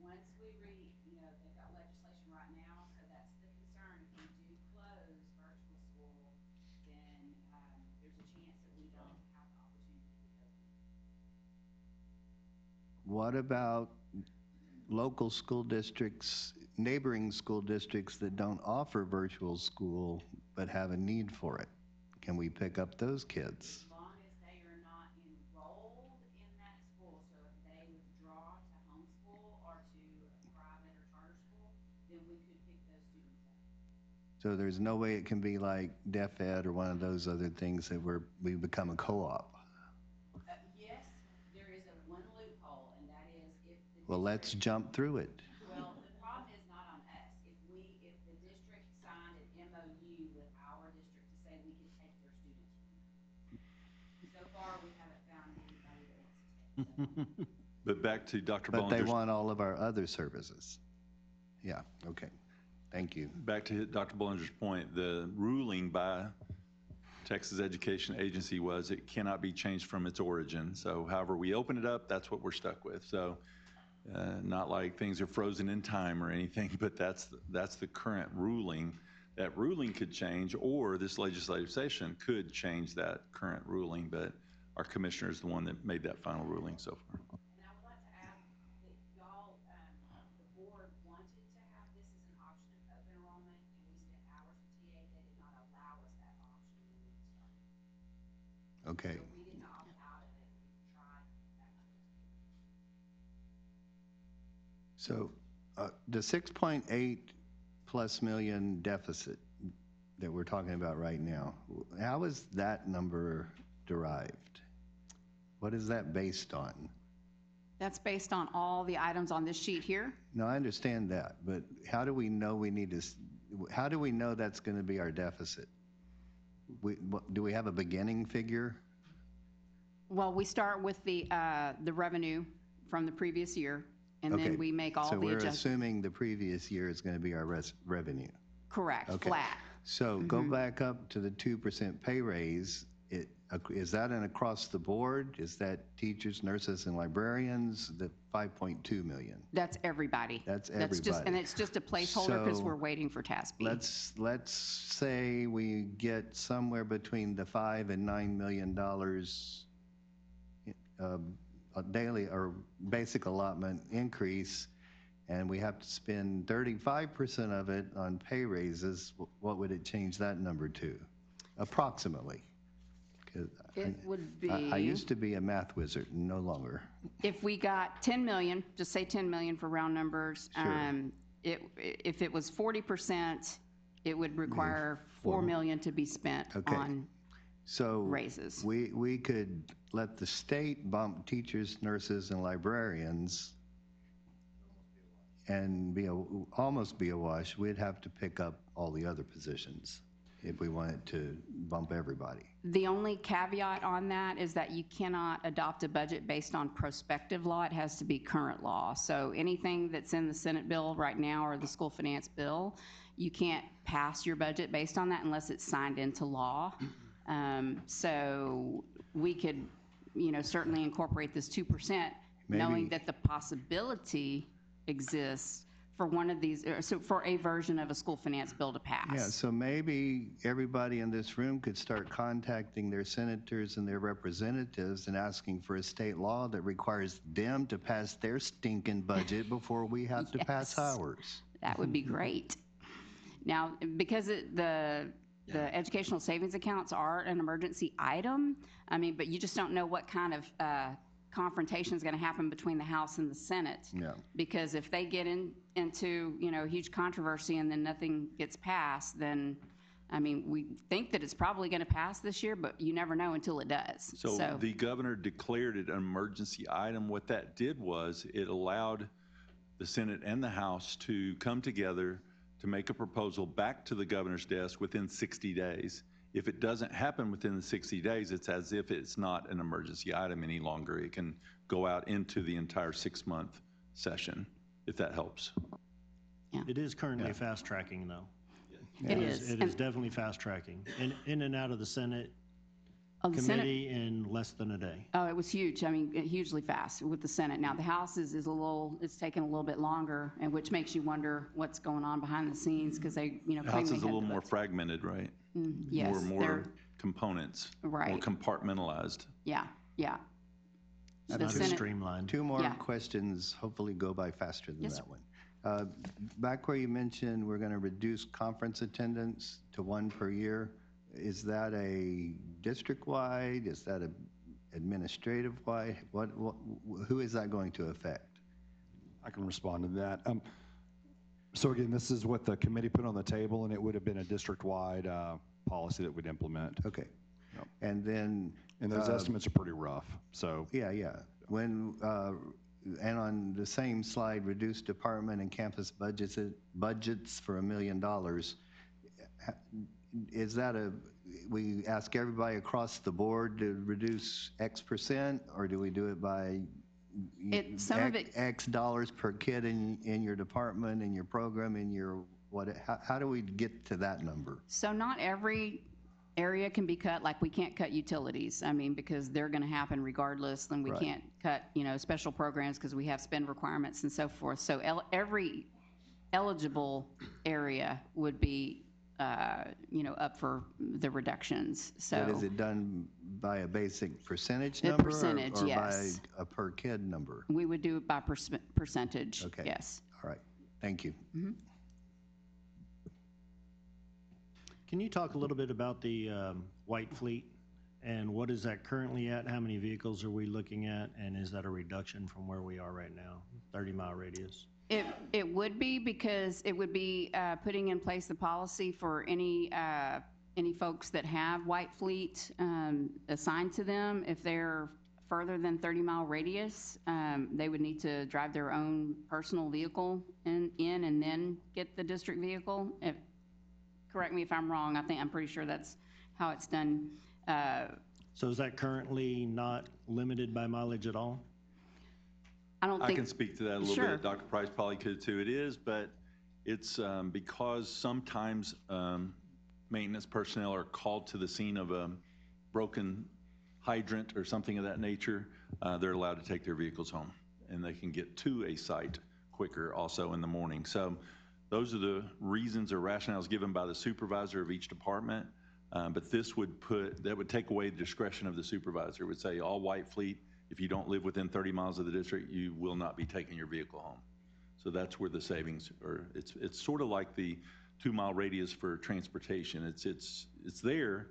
Once we they've got legislation right now, so that's the concern. If we do close virtual school, then there's a chance that we don't have the opportunity to reopen. What about local school districts, neighboring school districts that don't offer virtual school but have a need for it? Can we pick up those kids? As long as they are not enrolled in that school, so if they withdraw to homeschool or to a private or charter school, then we could pick those students up. So there's no way it can be like Deaf Ed or one of those other things that we become a co-op? Yes, there is one loophole, and that is if the Well, let's jump through it. Well, the problem is not on us. If the district signed an MOU with our district to say we could take their students from them. So far, we haven't found anybody that wants to take them. But back to Dr. But they Bollinger's, want all of our other services. Yeah, okay. Thank you. back to Dr. Bollinger's point, the ruling by Texas Education Agency was it cannot be changed from its origin. So however we open it up, that's what we're stuck with. So not like things are frozen in time or anything, but that's the current ruling. That ruling could change, or this legislative session could change that current ruling, but our commissioner is the one that made that final ruling so far. And I would like to add that y'all, the board wanted to have this as an option of open enrollment, and we spent hours with TA. They did not allow us that option when we started. Okay. So we didn't opt out of it. We tried that. So the 6.8+ million deficit that we're talking about right now, how is that number derived? What is that based on? That's based on all the items on this sheet here. No, I understand that, but how do we know how do we know that's going to be our deficit? Do we have a beginning figure? Well, we start with the revenue from the previous year, and then we make all the adjustments. So we're assuming the previous year is going to be our revenue. Correct, Okay. flat. So go back up to the 2% pay raise. is that an across the board? Is that teachers, nurses, and librarians? The 5.2 million? That's everybody. That's everybody. And it's just a placeholder because So, we're waiting for TASB. Let's say we get somewhere between the $5 and $9 million a daily or basic allotment increase, and we have to spend 35% of it on pay raises. What would it change that number to, approximately? It would be. I used to be a math wizard, no longer. If we got 10 million, just say 10 million for round numbers. Sure. If it was 40%, it would require 4 million to be spent on raises. We could let the state bump teachers, nurses, and librarians and almost be a wash. We'd have to pick up all the other positions if we wanted to bump everybody. The only caveat on that is that you cannot adopt a budget based on prospective law. It has to be current law. So anything that's in the Senate bill right now or the school finance bill, you can't pass your budget based on that unless it's signed into law. So we could, certainly incorporate this 2%, knowing that the possibility exists for one of these, so for a version of a school finance bill to pass. Yeah, so maybe everybody in this room could start contacting their senators and their representatives and asking for a state law that requires them to pass their stinking budget before we have to pass ours. That would be great. Now, because the educational savings accounts are an emergency item, but you just don't know what kind of confrontation is going to happen between the House and the Senate. Yeah. Because if they get into huge controversy and then nothing gets passed, then we think that it's probably going to pass this year, but you never know until it does. So the governor declared it an emergency item. What that did was it allowed the Senate and the House to come together to make a proposal back to the governor's desk within 60 days. If it doesn't happen within the 60 days, it's as if it's not an emergency item any longer. It can go out into the entire 6-month session, if that helps. Yeah. It is currently fast tracking, though. It is. It is definitely fast tracking. In and out of the Senate committee in less than a day. Oh, it was huge. Hugely fast with the Senate. Now the House is it's taken a little bit longer, and which makes you wonder what's going on behind the scenes because they, The House is a little more fragmented, right? Yes. More components, right. more compartmentalized. Yeah. Not as streamlined. Two more questions, hopefully go by faster than that one. Back where you mentioned we're going to reduce conference attendance to 1 per year, is that a district-wide? Is that a administrative-wide? Who is that going to affect? I can respond to that. So again, this is what the committee put on the table, and it would have been a district-wide policy that we'd implement. Okay. Yep. And then... And those estimates are pretty rough, so... Yeah. When, and on the same slide, reduce department and campus budgets for $1 million. Is that we ask everybody across the board to reduce X percent, or do we do it by X dollars per kid in your department, in your program, in your how do we get to that number? So not every area can be cut. Like we can't cut utilities, because they're going to happen regardless. Then we can't cut, special programs because we have spend requirements and so forth. So every eligible area would be up for the reductions. So but is it done by a basic percentage number? Percentage, or yes. By a per kid number? We would do it by percentage. Okay. Yes. All right. Thank you. Mm-hmm. Can you talk a little bit about the white fleet and what is that currently at? How many vehicles are we looking at? And is that a reduction from where we are right now, 30-mile radius? It would be, because it would be putting in place the policy for any folks that have white fleet assigned to them. If they're further than 30-mile radius, they would need to drive their own personal vehicle in and then get the district vehicle. Correct me if I'm wrong. I'm pretty sure that's how it's done. So is that currently not limited by mileage at all? I can speak to that a little bit. Dr. Price probably could too. It is, but it's because sometimes maintenance personnel are called to the scene of a broken hydrant or something of that nature, they're allowed to take their vehicles home, and they can get to a site quicker also in the morning. So those are the reasons or rationales given by the supervisor of each department. But this would take away the discretion of the supervisor. It would say all White Fleet, if you don't live within 30 miles of the district, you will not be taking your vehicle home. So that's where the savings are. It's sort of like the 2-mile radius for transportation. It's there.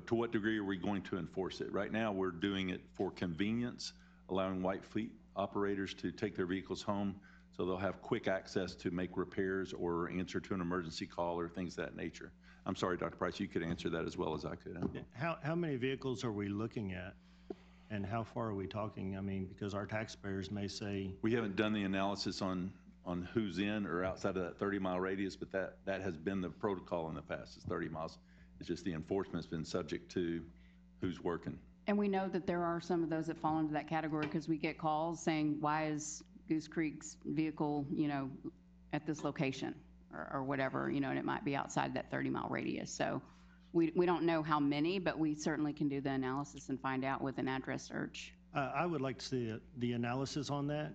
To what degree are we going to enforce it? Right now, we're doing it for convenience, allowing White Fleet operators to take their vehicles home so they'll have quick access to make repairs or answer to an emergency call or things of that nature. I'm sorry, Dr. Price, you could answer that as well as I could. How many vehicles are we looking at? And how far are we talking? I mean, because our taxpayers may say... We haven't done the analysis on who's in or outside of that 30-mile radius, but that has been the protocol in the past, is 30 miles. It's just the enforcement's been subject to who's working. And we know that there are some of those that fall into that category because we get calls saying, why is Goose Creek's vehicle, at this location or whatever, and it might be outside that 30-mile radius. So we don't know how many, but we certainly can do the analysis and find out with an address search. I would like to see the analysis on that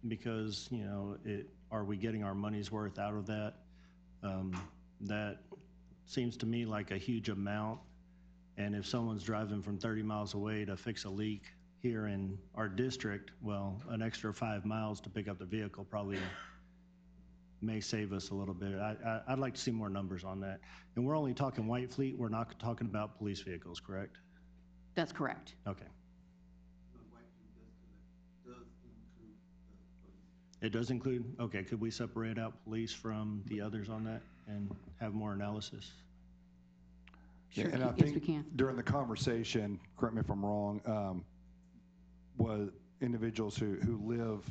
because, are we getting our money's worth out of that? That seems to me like a huge amount. And if someone's driving from 30 miles away to fix a leak here in our district, well, an extra 5 miles to pick up the vehicle probably may save us a little bit. I'd like to see more numbers on that. And we're only talking White Fleet. We're not talking about police vehicles, correct? That's correct. Okay. It does include, okay, could we separate out police from the others on that and have more analysis? Sure, and I yes, think we can. During the conversation, correct me if I'm wrong, was individuals who live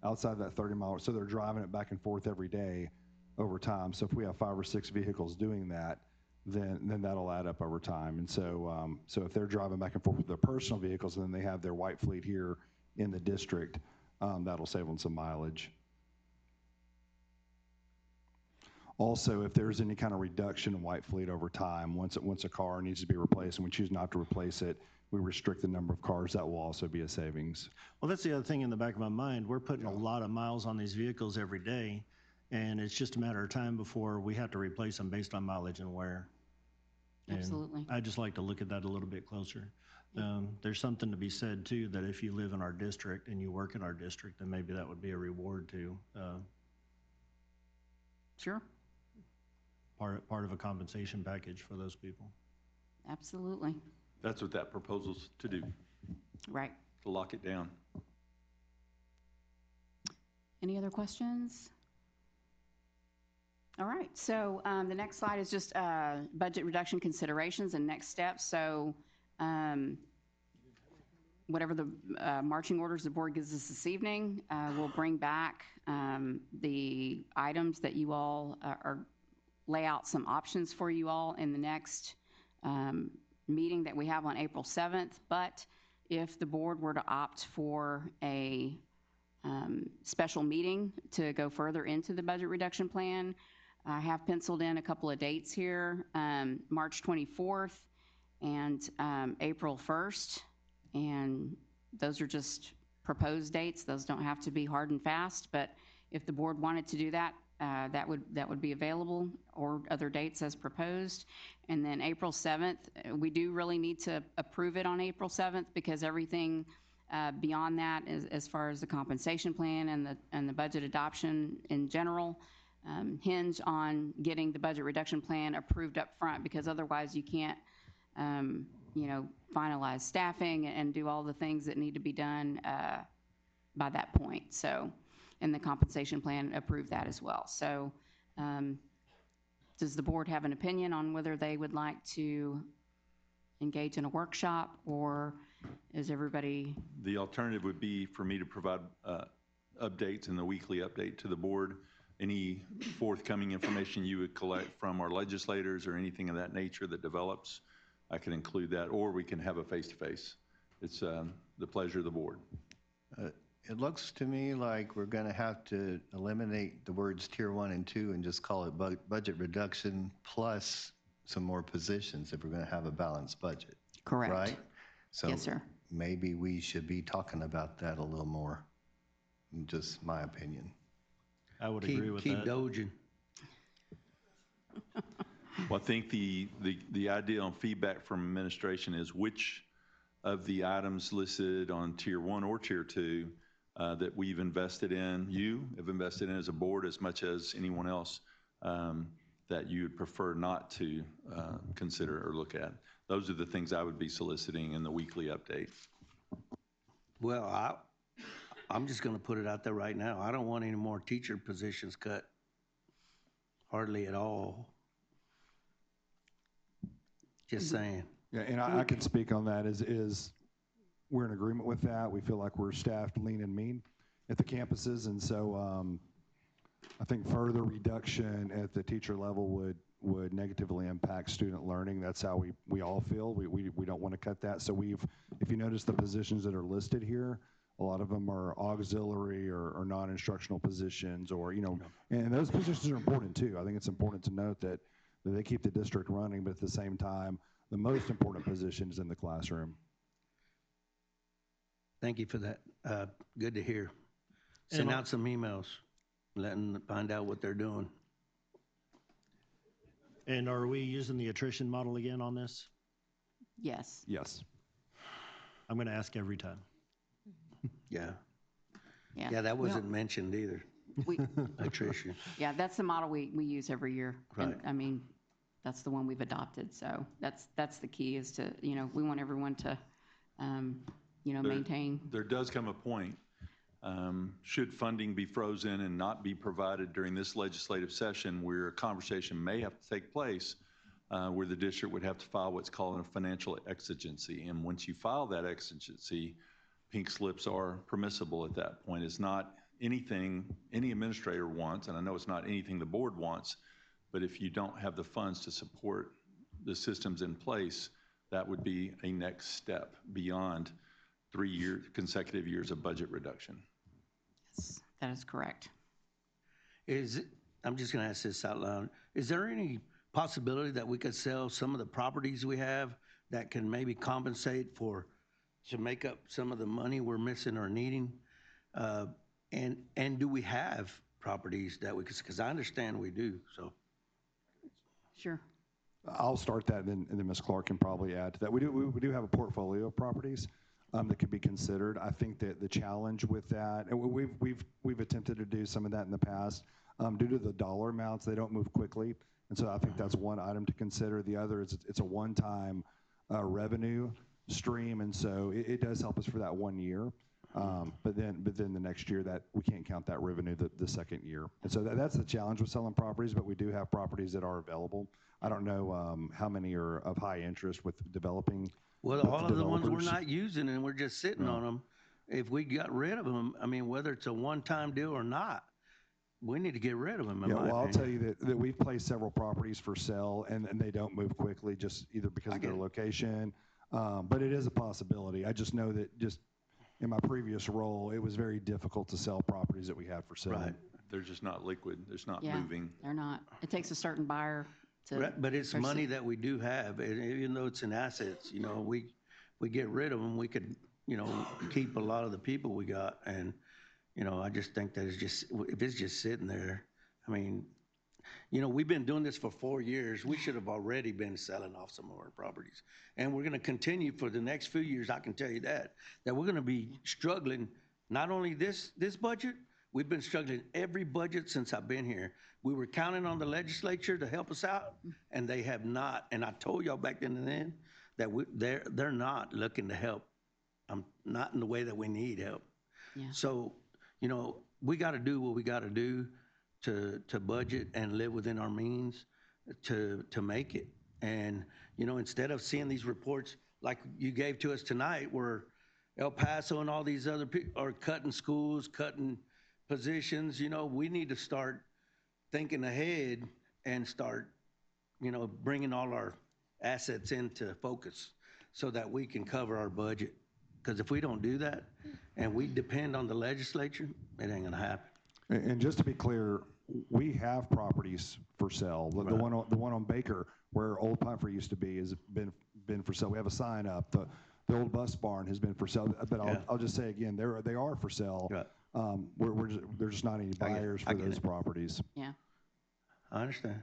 outside that 30-mile, so they're driving it back and forth every day over time. So if we have 5 or 6 vehicles doing that, then that'll add up over time. And so, so if they're driving back and forth with their personal vehicles and then they have their White Fleet here in the district, that'll save them some mileage. Also, if there's any kind of reduction in White Fleet over time, once a car needs to be replaced and we choose not to replace it, we restrict the number of cars. That will also be a savings. Well, that's the other thing in the back of my mind. We're putting a lot of miles on these vehicles every day, and it's just a matter of time before we have to replace them based on mileage and wear. And Absolutely. I'd just like to look at that a little bit closer. There's something to be said, too, that if you live in our district and you work in our district, then maybe that would be a reward, too. Sure. Part of a compensation package for those people. Absolutely. That's what that proposal's to do. Right. To lock it down. Any other questions? All right, so the next slide is just budget reduction considerations and next steps. So whatever the marching orders the board gives us this evening, we'll bring back the items that you all lay out some options for you all in the next meeting that we have on April 7th. But if the board were to opt for a special meeting to go further into the budget reduction plan, I have penciled in a couple of dates here, March 24th and April 1st. And those are just proposed dates. Those don't have to be hard and fast, but if the board wanted to do that, that would be available, or other dates as proposed. And then April 7th, we do really need to approve it on April 7th because everything beyond that, as far as the compensation plan and the budget adoption in general, hinge on getting the budget reduction plan approved up front, because otherwise you can't, finalize staffing and do all the things that need to be done by that point. So, and the compensation plan approved that as well. So does the board have an opinion on whether they would like to engage in a workshop, or is everybody? The alternative would be for me to provide updates in the weekly update to the board. Any forthcoming information you would collect from our legislators or anything of that nature that develops, I can include that, or we can have a face-to-face. It's the pleasure of the board. It looks to me like we're going to have to eliminate the words tier 1 and 2 and just call it budget reduction plus some more positions if we're going to have a balanced budget. Correct. Right? So Yes, sir. maybe we should be talking about that a little more. Just my opinion. I would agree with Keep that. doging. Well, I think the idea on feedback from administration is which of the items listed on tier 1 or tier 2 that we've invested in, you have invested in as a board as much as anyone else, that you would prefer not to consider or look at. Those are the things I would be soliciting in the weekly update. Well, I'm just going to put it out there right now. I don't want any more teacher positions cut. Hardly at all. Just saying. Yeah, and I can speak on that is we're in agreement with that. We feel like we're staffed lean and mean at the campuses, and so I think further reduction at the teacher level would negatively impact student learning. That's how we all feel. We don't want to cut that. So if you notice the positions that are listed here, a lot of them are auxiliary or non-instructional positions, or and those positions are important too. I think it's important to note that they keep the district running, but at the same time, the most important position is in the classroom. Thank you for that. Good to hear. Send out some emails, letting them find out what they're doing. And are we using the attrition model again on this? Yes. Yes. I'm going to ask every time. Yeah. Yeah. That wasn't mentioned either. Attrition. Yeah, that's the model we use every year. Right. And, I mean, that's the one we've adopted. So that's the key, is to, we want everyone to, maintain. There does come a point, should funding be frozen and not be provided during this legislative session, where a conversation may have to take place where the district would have to file what's called a financial exigency. And once you file that exigency, pink slips are permissible at that point. It's not anything any administrator wants, and I know it's not anything the board wants, but if you don't have the funds to support the systems in place, that would be a next step beyond 3 consecutive years of budget reduction. Yes, that is correct. I'm just going to ask this out loud. Is there any possibility that we could sell some of the properties we have that can maybe compensate to make up some of the money we're missing or needing? And do we have properties that we could, because I understand we do, so. Sure. I'll start that, and then Ms. Clark can probably add to that. We do have a portfolio of properties that could be considered. I think that the challenge with that, and we've attempted to do some of that in the past, due to the dollar amounts, they don't move quickly, and so I think that's one item to consider. The other is it's a one-time revenue stream, and so it does help us for that 1 year. But then the next year, that we can't count that revenue the second year, and so that's the challenge with selling properties. But we do have properties that are available. I don't know how many are of high interest with developing. Well, all of the ones we're not using and we're just sitting on them, if we got rid of them, I mean, whether it's a one-time deal or not, we need to get rid of them. Yeah, well, I'll tell you that we've placed several properties for sale, and they don't move quickly, just either because of their location. But it is a possibility. I just know that just in my previous role, it was very difficult to sell properties that we had for sale. Right. They're just not liquid. They're not moving. They're not. It takes a certain buyer to. Right, but it's money that we do have, and even though it's in assets, we get rid of them, we could, keep a lot of the people we got, and, I just think that if it's just sitting there, I mean, we've been doing this for 4 years. We should have already been selling off some of our properties. And we're going to continue for the next few years, I can tell you that we're going to be struggling, not only this budget, we've been struggling every budget since I've been here. We were counting on the legislature to help us out, and they have not. And I told y'all back then and then that they're not looking to help. Not in the way that we need help. Yeah. So, we got to do what we got to do to budget and live within our means to make it. And, instead of seeing these reports like you gave to us tonight, where El Paso and all these other people are cutting schools, cutting positions, we need to start thinking ahead and start, bringing all our assets into focus so that we can cover our budget. Because if we don't do that and we depend on the legislature, it ain't going to happen. And just to be clear, we have properties for sale. The one on Baker, where Old Pumphrey used to be, has been for sale. We have a sign up. The old bus barn has been for sale, but I'll just say again, they are for sale. Right. There's just not any buyers for those properties. Yeah. I understand.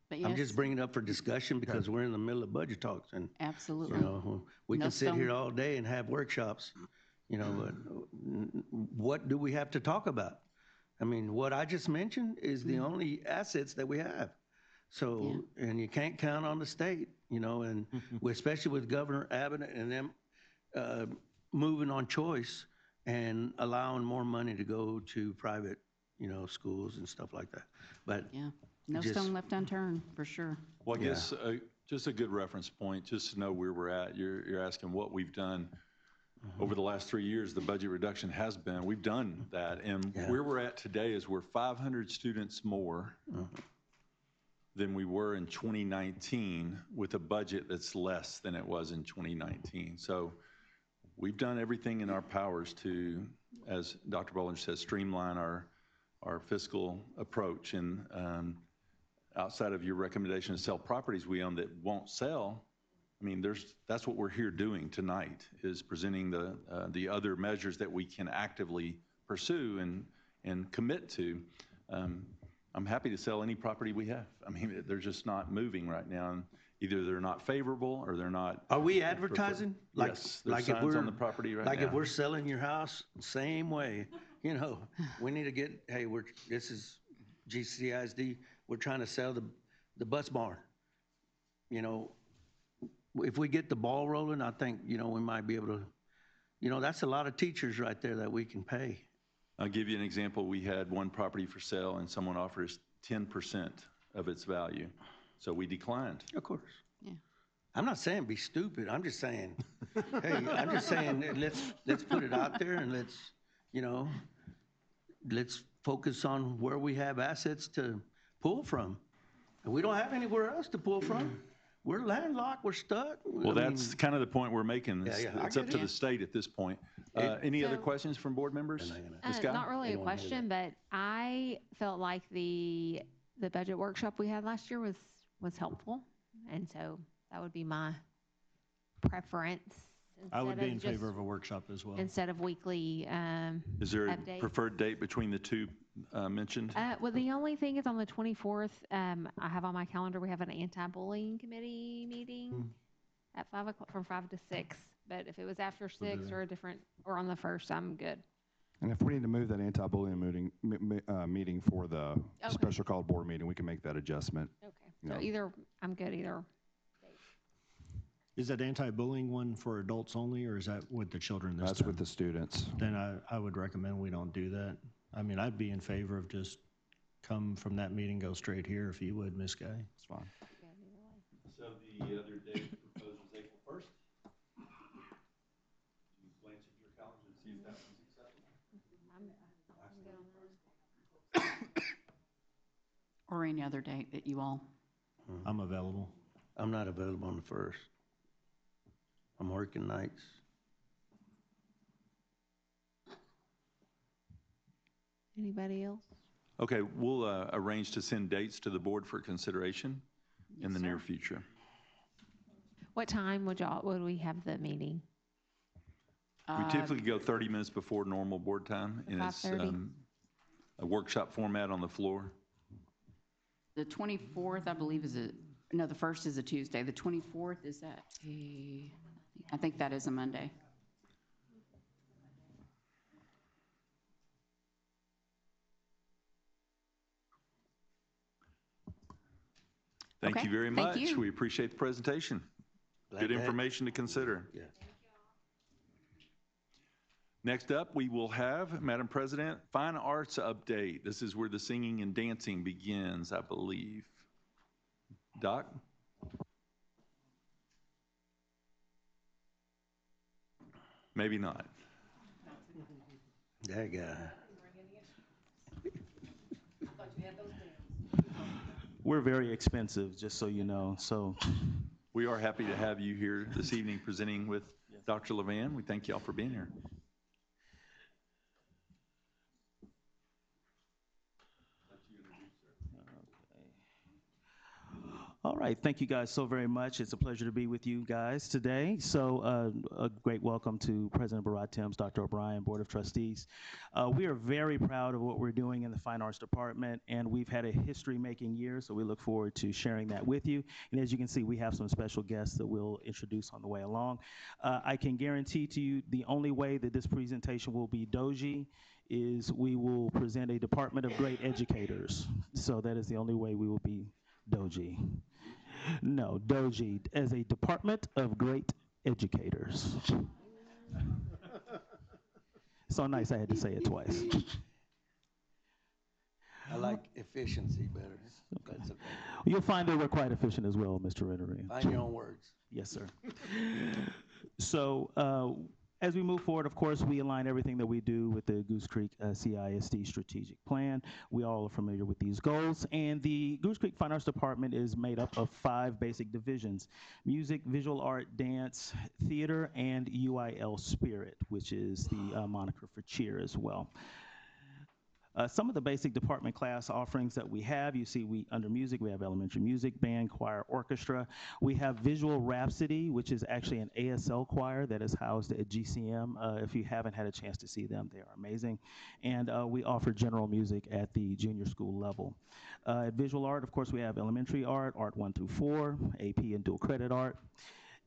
But I'm yes, just bringing it up for discussion because we're in the middle of budget talks, and absolutely. you know, we No can sit here stone- all day and have workshops, you know, but what do we have to talk about? I mean, what I just mentioned is the only assets that we have. So, and you can't count on the state, you know, and especially with Governor Abbott and them moving on choice and allowing more money to go to private, you know, schools and stuff like that. But yeah, no stone left unturned, for sure. Well, I guess just a good reference point, just to know where we're at. You're asking what we've done over the last 3 years. The budget reduction has been, we've done that. And where we're at today is we're 500 students more than we were in 2019 with a budget that's less than it was in 2019. So we've done everything in our powers to, as Dr. Bollinger says, streamline our fiscal approach. And outside of your recommendation to sell properties we own that won't sell, I mean, that's what we're here doing tonight, is presenting the other measures that we can actively pursue and commit to. I'm happy to sell any property we have. I mean, they're just not moving right now. And either they're not favorable or they're not. are we advertising? Yes, there's signs on the property right now. Like if we're selling your house, same way, you know, we need to get, hey, this is GCISD, we're trying to sell the bus barn. You know, if we get the ball rolling, I think, you know, we might be able to, you know, that's a lot of teachers right there that we can pay. I'll give you an example. We had one property for sale and someone offered us 10% of its value. So we declined. Of course. Yeah. I'm not saying be stupid. I'm just saying, hey, I'm just saying let's put it out there and let's focus on where we have assets to pull from. And we don't have anywhere else to pull from. We're landlocked, we're stuck. Well, that's kind of the point we're making. It's up to the state at this point. Any other questions from board members? Not really a question, but I felt like the budget workshop we had last year was helpful, and so that would be my preference. I would be in favor of a workshop as well. Instead of weekly Is there updates. a preferred date between the two mentioned? Well, the only thing is on the 24th, I have on my calendar, we have an anti-bullying committee meeting at 5 o'clock, from 5 to 6. But if it was after 6 or on the 1st, I'm good. And if we need to move that anti-bullying meeting for the special called board meeting, we can make that adjustment. Okay. So either, I'm good either. Is that anti-bullying one for adults only, or is that with the children this That's time? with the students. Then I would recommend we don't do that. I mean, I'd be in favor of just come from that meeting, go straight here, if you would, Ms. Guy. It's fine. So the other date proposed was April 1st. You glance at your calendar and see if that one's acceptable. Or any other date that you all. I'm available. I'm not available on the 1st. I'm working nights. Anybody else? Okay, we'll arrange to send dates to the board for consideration in the near future. What time would we have the meeting? We typically go 30 minutes before normal board time, and it's 5:30? a workshop format on the floor. The 24th, I believe, no, the 1st is a Tuesday. The 24th, is that I think that is a Monday. Thank you very much. Thank you. We appreciate the presentation. Good information to consider. Yeah. Next up, we will have, Madam President, Fine Arts Update. This is where the singing and dancing begins, I believe. Doc? Maybe not. That guy. We're very expensive, just so you know. So we are happy to have you here this evening presenting with Dr. Levan. We thank you all for being here. All right, thank you guys so very much. It's a pleasure to be with you guys today. So a great welcome to President Barad Timms, Dr. O'Brien, Board of Trustees. We are very proud of what we're doing in the Fine Arts Department, and we've had a history-making year, so we look forward to sharing that with you. And as you can see, we have some special guests that we'll introduce on the way along. I can guarantee to you the only way that this presentation will be doji is we will present a Department of Great Educators. So that is the only way we will be doji. No, doji, as a Department of Great Educators. So nice I had to say it twice. I like efficiency better. Okay. That's okay. You'll find that we're quite efficient as well, Mr. Rennery. Find your own words. Yes, sir. So as we move forward, of course, we align everything that we do with the Goose Creek CISD strategic plan. We all are familiar with these goals. And the Goose Creek Fine Arts Department is made up of 5 basic divisions: music, visual art, dance, theater, and UIL Spirit, which is the moniker for cheer as well. Some of the basic department class offerings that we have, you see under music, we have elementary music, band, choir, orchestra. We have Visual Rhapsody, which is actually an ASL choir that is housed at GCM. If you haven't had a chance to see them, they are amazing. And we offer general music at the junior school level. At Visual Art, of course, we have elementary art, Art 1 through 4, AP and dual credit art.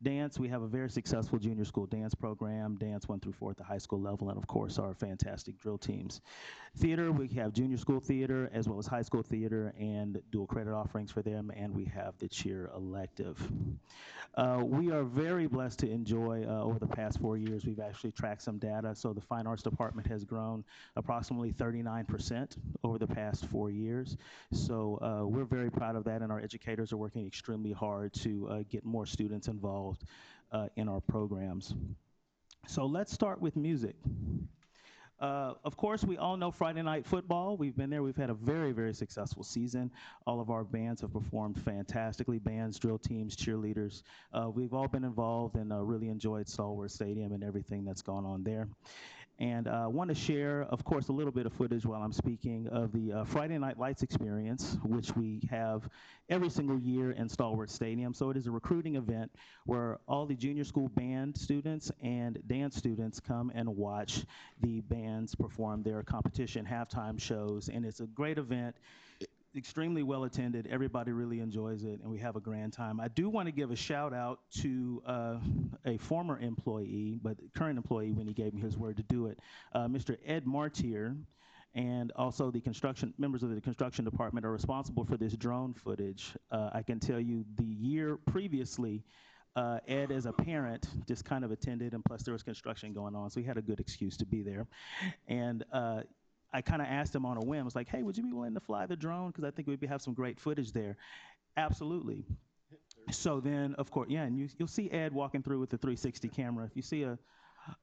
Dance, we have a very successful junior school dance program, dance 1 through 4 at the high school level, and of course our fantastic drill teams. Theater, we have junior school theater as well as high school theater and dual credit offerings for them, and we have the cheer elective. We are very blessed to enjoy, over the past 4 years, we've actually tracked some data. So the Fine Arts Department has grown approximately 39% over the past 4 years. So we're very proud of that, and our educators are working extremely hard to get more students involved in our programs. So let's start with music. Of course, we all know Friday Night Football. We've been there. We've had a very, very successful season. All of our bands have performed fantastically, bands, drill teams, cheerleaders. We've all been involved and really enjoyed Stalwart Stadium and everything that's gone on there. And I want to share, of course, a little bit of footage while I'm speaking of the Friday Night Lights experience, which we have every single year in Stalwart Stadium. So it is a recruiting event where all the junior school band students and dance students come and watch the bands perform their competition halftime shows. And it's a great event, extremely well attended. Everybody really enjoys it, and we have a grand time. I do want to give a shout out to a former employee, but current employee when he gave me his word to do it, Mr. Ed Martier, and also the members of the construction department are responsible for this drone footage. I can tell you the year previously, Ed, as a parent, just kind of attended, and plus there was construction going on, so he had a good excuse to be there. And I kind of asked him on a whim. I was like, hey, would you be willing to fly the drone? Because I think we'd have some great footage there. Absolutely. So then, of course, yeah, and you'll see Ed walking through with the 360 camera. If you see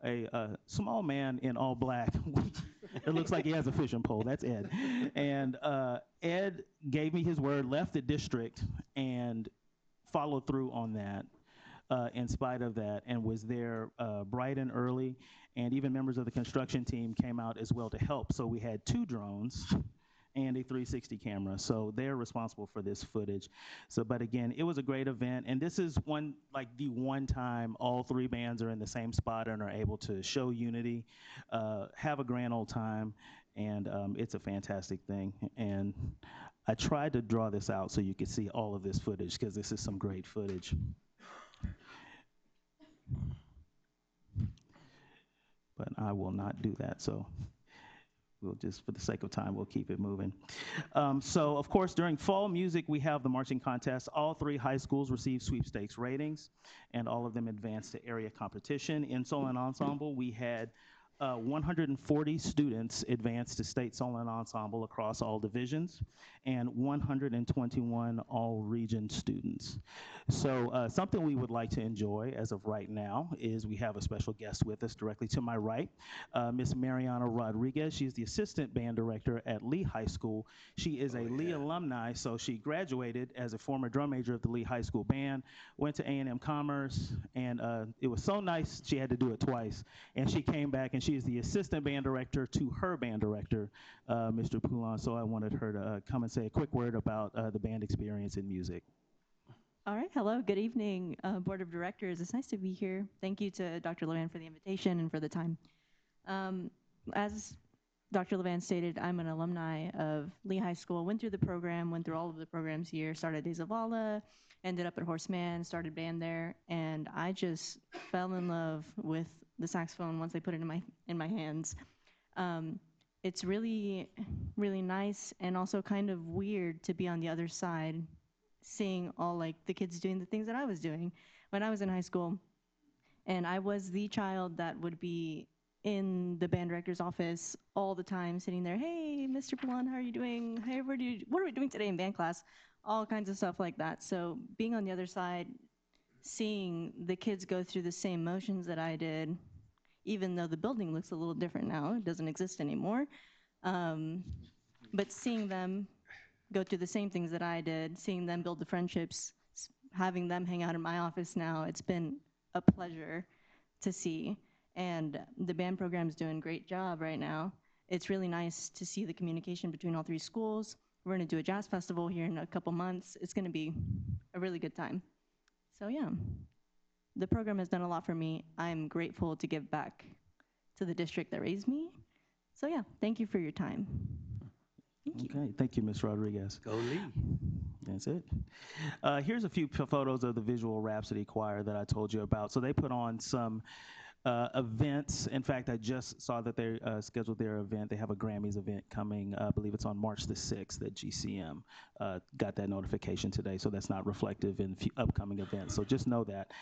a small man in all black, it looks like he has a fishing pole. That's Ed. And Ed gave me his word, left the district, and followed through on that. In spite of that, and was there bright and early, and even members of the construction team came out as well to help. So we had 2 drones and a 360 camera, so they're responsible for this footage. So, but again, it was a great event, and this is the one time all 3 bands are in the same spot and are able to show unity, have a grand old time, and it's a fantastic thing. And I tried to draw this out so you could see all of this footage, because this is some great footage. But I will not do that, so we'll just, for the sake of time, we'll keep it moving. So, of course, during fall music, we have the marching contest. All 3 high schools receive sweepstakes ratings, and all of them advance to area competition. In solo and ensemble, we had 140 students advance to state solo and ensemble across all divisions, and 121 all-region students. So something we would like to enjoy as of right now is we have a special guest with us directly to my right, Miss Mariana Rodriguez. She's the assistant band director at Lee High School. She is a Lee alumni, so she graduated as a former drum major of the Lee High School band, went to A&M Commerce, and it was so nice she had to do it twice. And she came back, and she is the assistant band director to her band director, Mr. Poulon. So I wanted her to come and say a quick word about the band experience in music. All right, hello, good evening, Board of Directors. It's nice to be here. Thank you to Dr. Levan for the invitation and for the time. As Dr. Levan stated, I'm an alumni of Lee High School, went through the program, went through all of the programs here, started at Days of Allah, ended up at Horseman, started band there, and I just fell in love with the saxophone once I put it in my hands. It's really, really nice and also kind of weird to be on the other side, seeing all like the kids doing the things that I was doing when I was in high school. And I was the child that would be in the band director's office all the time, sitting there, hey, Mr. Palan, how are you doing? Hey, what are we doing today in band class? All kinds of stuff like that. So being on the other side, seeing the kids go through the same motions that I did, even though the building looks a little different now, it doesn't exist anymore. But seeing them go through the same things that I did, seeing them build the friendships, having them hang out in my office now, it's been a pleasure to see. And the band program's doing a great job right now. It's really nice to see the communication between all three schools. We're gonna do a jazz festival here in a couple months. It's gonna be a really good time. So yeah, the program has done a lot for me. I'm grateful to give back to the district that raised me. So yeah, thank you for your time. Okay, thank you, Ms. Rodriguez. Go Lee. That's it. Here's a few photos of the Visual Rhapsody Choir that I told you about. So they put on some events. In fact, I just saw that they scheduled their event. They have a Grammys event coming, I believe it's on March the 6th at GCM. Got that notification today, so that's not reflective in upcoming events. So just know that.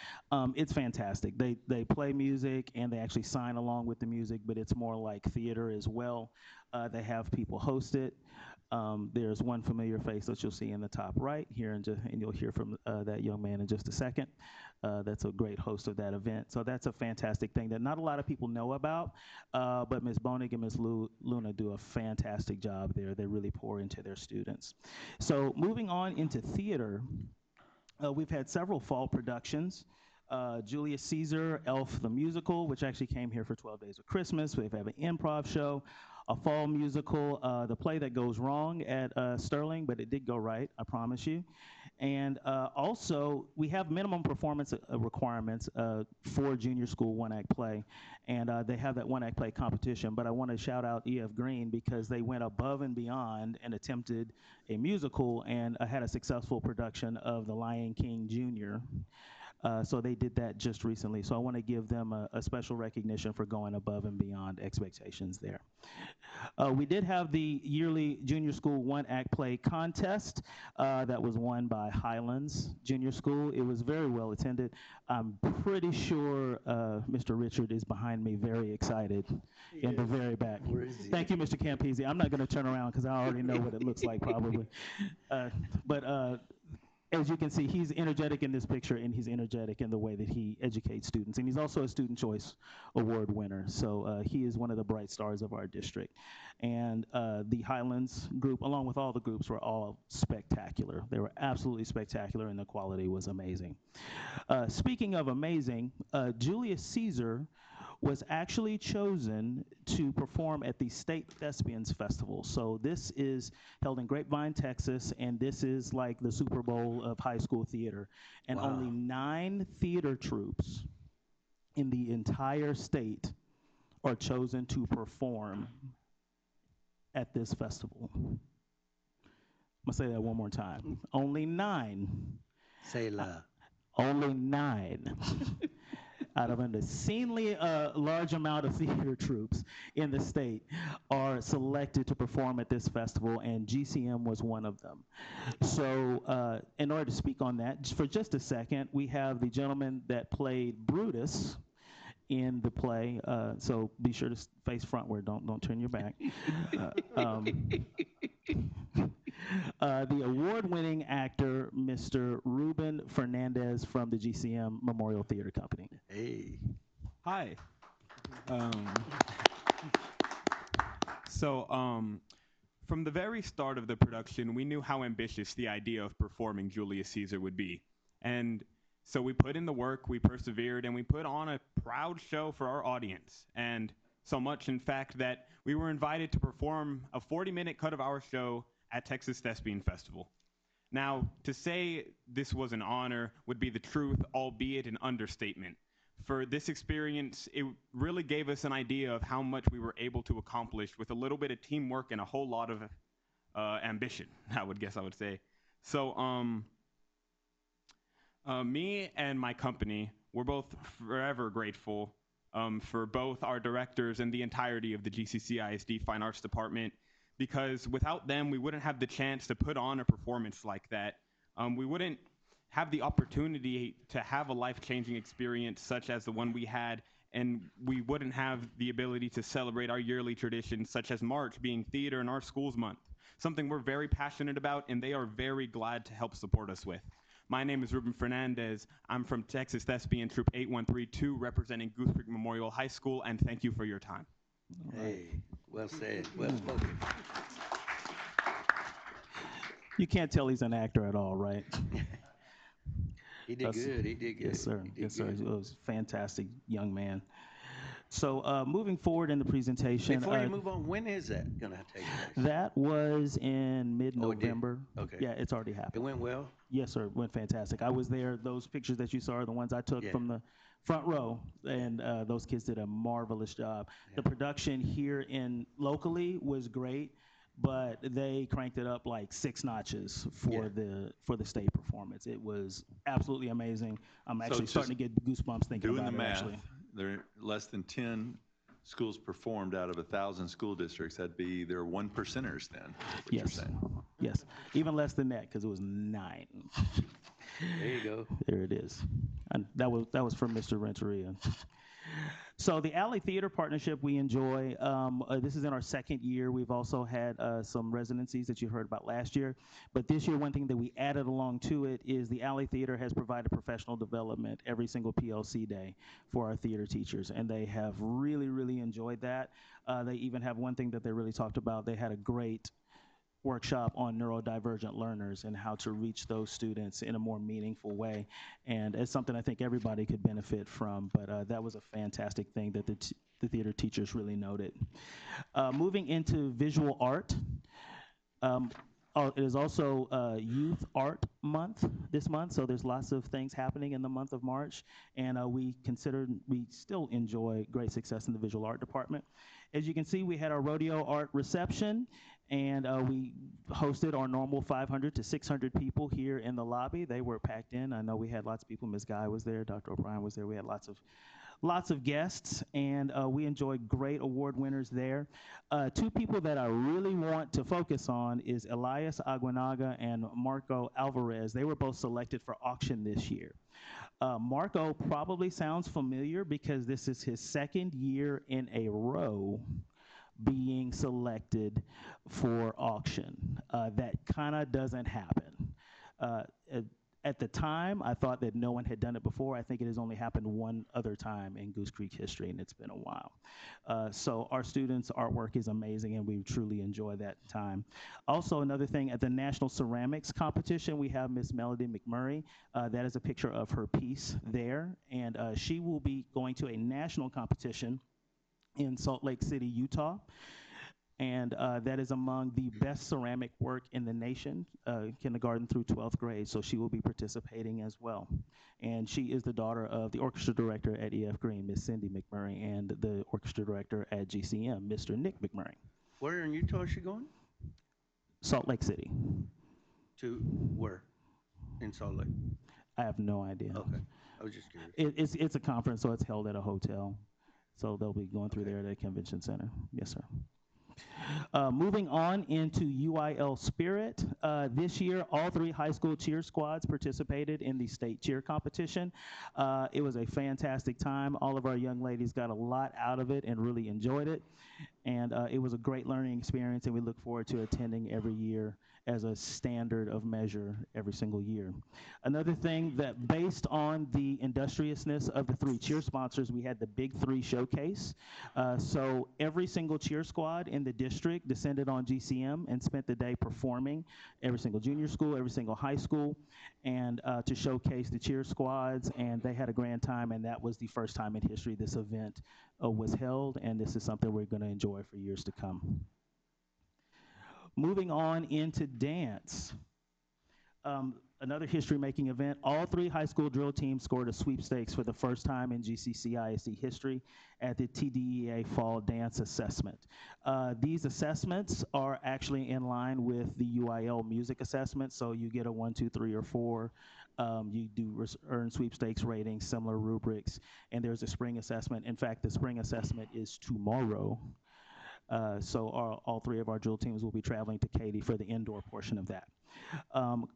It's fantastic. They play music and they actually sign along with the music, but it's more like theater as well. They have people host it. There's one familiar face that you'll see in the top right here, and you'll hear from that young man in just a second. That's a great host of that event. So that's a fantastic thing that not a lot of people know about, but Ms. Bonig and Ms. Luna do a fantastic job there. They really pour into their students. So moving on into theater, we've had several fall productions. Julius Caesar, Elf the Musical, which actually came here for 12 Days of Christmas. We have an improv show, a fall musical, the play that goes wrong at Sterling, but it did go right, I promise you. And also, we have minimum performance requirements for junior school one-act play, and they have that one-act play competition. But I want to shout out E.F. Green because they went above and beyond and attempted a musical and had a successful production of The Lion King Jr., so they did that just recently. So I want to give them a special recognition for going above and beyond expectations there. We did have the yearly junior school one-act play contest that was won by Highlands Junior School. It was very well attended. I'm pretty sure Mr. Richard is behind me, very excited in the very back. Where is he? Thank you, Mr. Campese. I'm not going to turn around because I already know what it looks like probably. But as you can see, he's energetic in this picture, and he's energetic in the way that he educates students. And he's also a Student Choice Award winner. So he is one of the bright stars of our district. And the Highlands group, along with all the groups, were all spectacular. They were absolutely spectacular, and the quality was amazing. Speaking of amazing, Julius Caesar was actually chosen to perform at the State Thespians Festival. So this is held in Grapevine, Texas, and this is like the Super Bowl of high school theater. And Wow. only 9 theater troupes in the entire state are chosen to perform at this festival. I'm gonna say that one more time. Only 9. Say la. Only 9. Out of an obscenely large amount of theater troupes in the state are selected to perform at this festival, and GCM was one of them. So in order to speak on that, for just a second, we have the gentleman that played Brutus in the play, so be sure to face frontward, don't turn your back. The award-winning actor, Mr. Ruben Fernandez from the GCM Memorial Theater Company. Hey. Hi. From the very start of the production, we knew how ambitious the idea of performing Julius Caesar would be. And so we put in the work, we persevered, and we put on a proud show for our audience. And so much, in fact, that we were invited to perform a 40-minute cut of our show at Texas Thespian Festival. Now, to say this was an honor would be the truth, albeit an understatement. For this experience, it really gave us an idea of how much we were able to accomplish with a little bit of teamwork and a whole lot of ambition, I would say. So, me and my company, we're both forever grateful for both our directors and the entirety of the GCCISD Fine Arts Department, because without them, we wouldn't have the chance to put on a performance like that. We wouldn't have the opportunity to have a life-changing experience such as the one we had, and we wouldn't have the ability to celebrate our yearly traditions, such as March being Theater in Our Schools Month, something we're very passionate about, and they are very glad to help support us with. My name is Ruben Fernandez. I'm from Texas Thespian Troop 8132, representing Goose Creek Memorial High School, and thank you for your time. Hey, well said, well spoken. You can't tell he's an actor at all, right? He did good, he did good. Yes, sir. He did Yes, sir. good. He was a fantastic young man. So moving forward in the presentation. Before you move on, when is that going to take place? That was in mid-November. Okay. Yeah, it's already happened. It went well? Yes, sir. It went fantastic. I was there. Those pictures that you saw are the ones I took from the front row, and those kids did a marvelous job. The production here locally was great, but they cranked it up like 6 notches for the stage performance. It was absolutely amazing. I'm actually starting to get goosebumps thinking about it. Doing the math, actually. there are less than 10 schools performed out of 1,000 school districts. That'd be their 1%ers then. What you're saying. Yes, even less than that because it was 9. There you go. There it is. And that was from Mr. Renteria. So the Alley Theater Partnership we enjoy. This is in our 2nd year. We've also had some residencies that you heard about last year. But this year, one thing that we added along to it is the Alley Theater has provided professional development every single PLC day for our theater teachers. And they have really, really enjoyed that. They even have one thing that they really talked about. They had a great workshop on neurodivergent learners and how to reach those students in a more meaningful way. And it's something I think everybody could benefit from, but that was a fantastic thing that the theater teachers really noted. Moving into visual art, it is also Youth Art Month this month, so there's lots of things happening in the month of March, and we still enjoy great success in the visual art department. As you can see, we had our rodeo art reception, and we hosted our normal 500 to 600 people here in the lobby. They were packed in. I know we had lots of people. Ms. Guy was there, Dr. O'Brien was there. We had lots of guests, and we enjoyed great award winners there. 2 people that I really want to focus on is Elias Aguinaga and Marco Alvarez. They were both selected for auction this year. Marco probably sounds familiar because this is his 2nd year in a row being selected for auction. That kind of doesn't happen. At the time, I thought that no one had done it before. I think it has only happened one other time in Goose Creek history, and it's been a while. So our students' artwork is amazing, and we truly enjoy that time. Also, another thing, at the National Ceramics Competition, we have Miss Melody McMurray. That is a picture of her piece there, and she will be going to a national competition in Salt Lake City, Utah. And that is among the best ceramic work in the nation, kindergarten through 12th grade, so she will be participating as well. And she is the daughter of the orchestra director at E.F. Green, Miss Cindy McMurray, and the orchestra director at GCM, Mr. Nick McMurray. Where in Utah is she going? Salt Lake City. To where? In Salt Lake? I have no idea. Okay, I was just curious. It's a conference, so it's held at a hotel. So they'll be going through there at a convention center. Yes, sir. Moving on into UIL Spirit. This year, all 3 high school cheer squads participated in the state cheer competition. It was a fantastic time. All of our young ladies got a lot out of it and really enjoyed it. And it was a great learning experience, and we look forward to attending every year as a standard of measure every single year. Another thing that based on the industriousness of the 3 cheer sponsors, we had the Big 3 showcase. So every single cheer squad in the district descended on GCM and spent the day performing, every single junior school, every single high school, and to showcase the cheer squads, and they had a grand time, and that was the first time in history this event was held, and this is something we're going to enjoy for years to come. Moving on into dance. Another history-making event, all 3 high school drill teams scored a sweepstakes for the first time in GCC ISD history at the TDEA Fall Dance Assessment. These assessments are actually in line with the UIL music assessment, so you get a 1, 2, 3, or 4. You do earn sweepstakes ratings, similar rubrics, and there's a spring assessment. In fact, the spring assessment is tomorrow. So all 3 of our drill teams will be traveling to Katy for the indoor portion of that.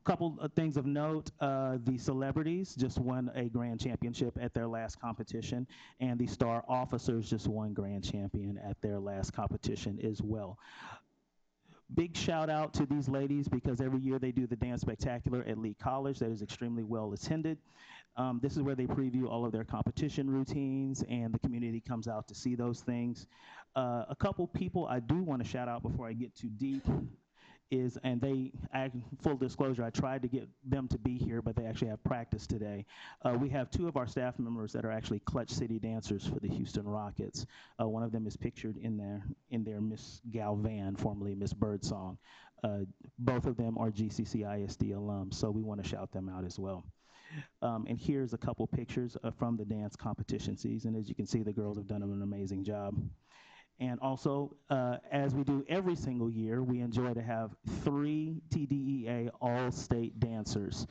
Couple of things of note, the celebrities just won a grand championship at their last competition, and the star officers just won grand champion at their last competition as well. Big shout out to these ladies because every year they do the Dance Spectacular at Lee College that is extremely well attended. This is where they preview all of their competition routines, and the community comes out to see those things. A couple people I do want to shout out before I get too deep is, full disclosure, I tried to get them to be here, but they actually have practice today. We have 2 of our staff members that are actually Clutch City dancers for the Houston Rockets. One of them is pictured in there, Miss Galvan, formerly Miss Birdsong. Both of them are GCC ISD alums, so we want to shout them out as well. And here's a couple pictures from the dance competition season. As you can see, the girls have done an amazing job. And also, as we do every single year, we enjoy to have 3 TDEA all-state dancers.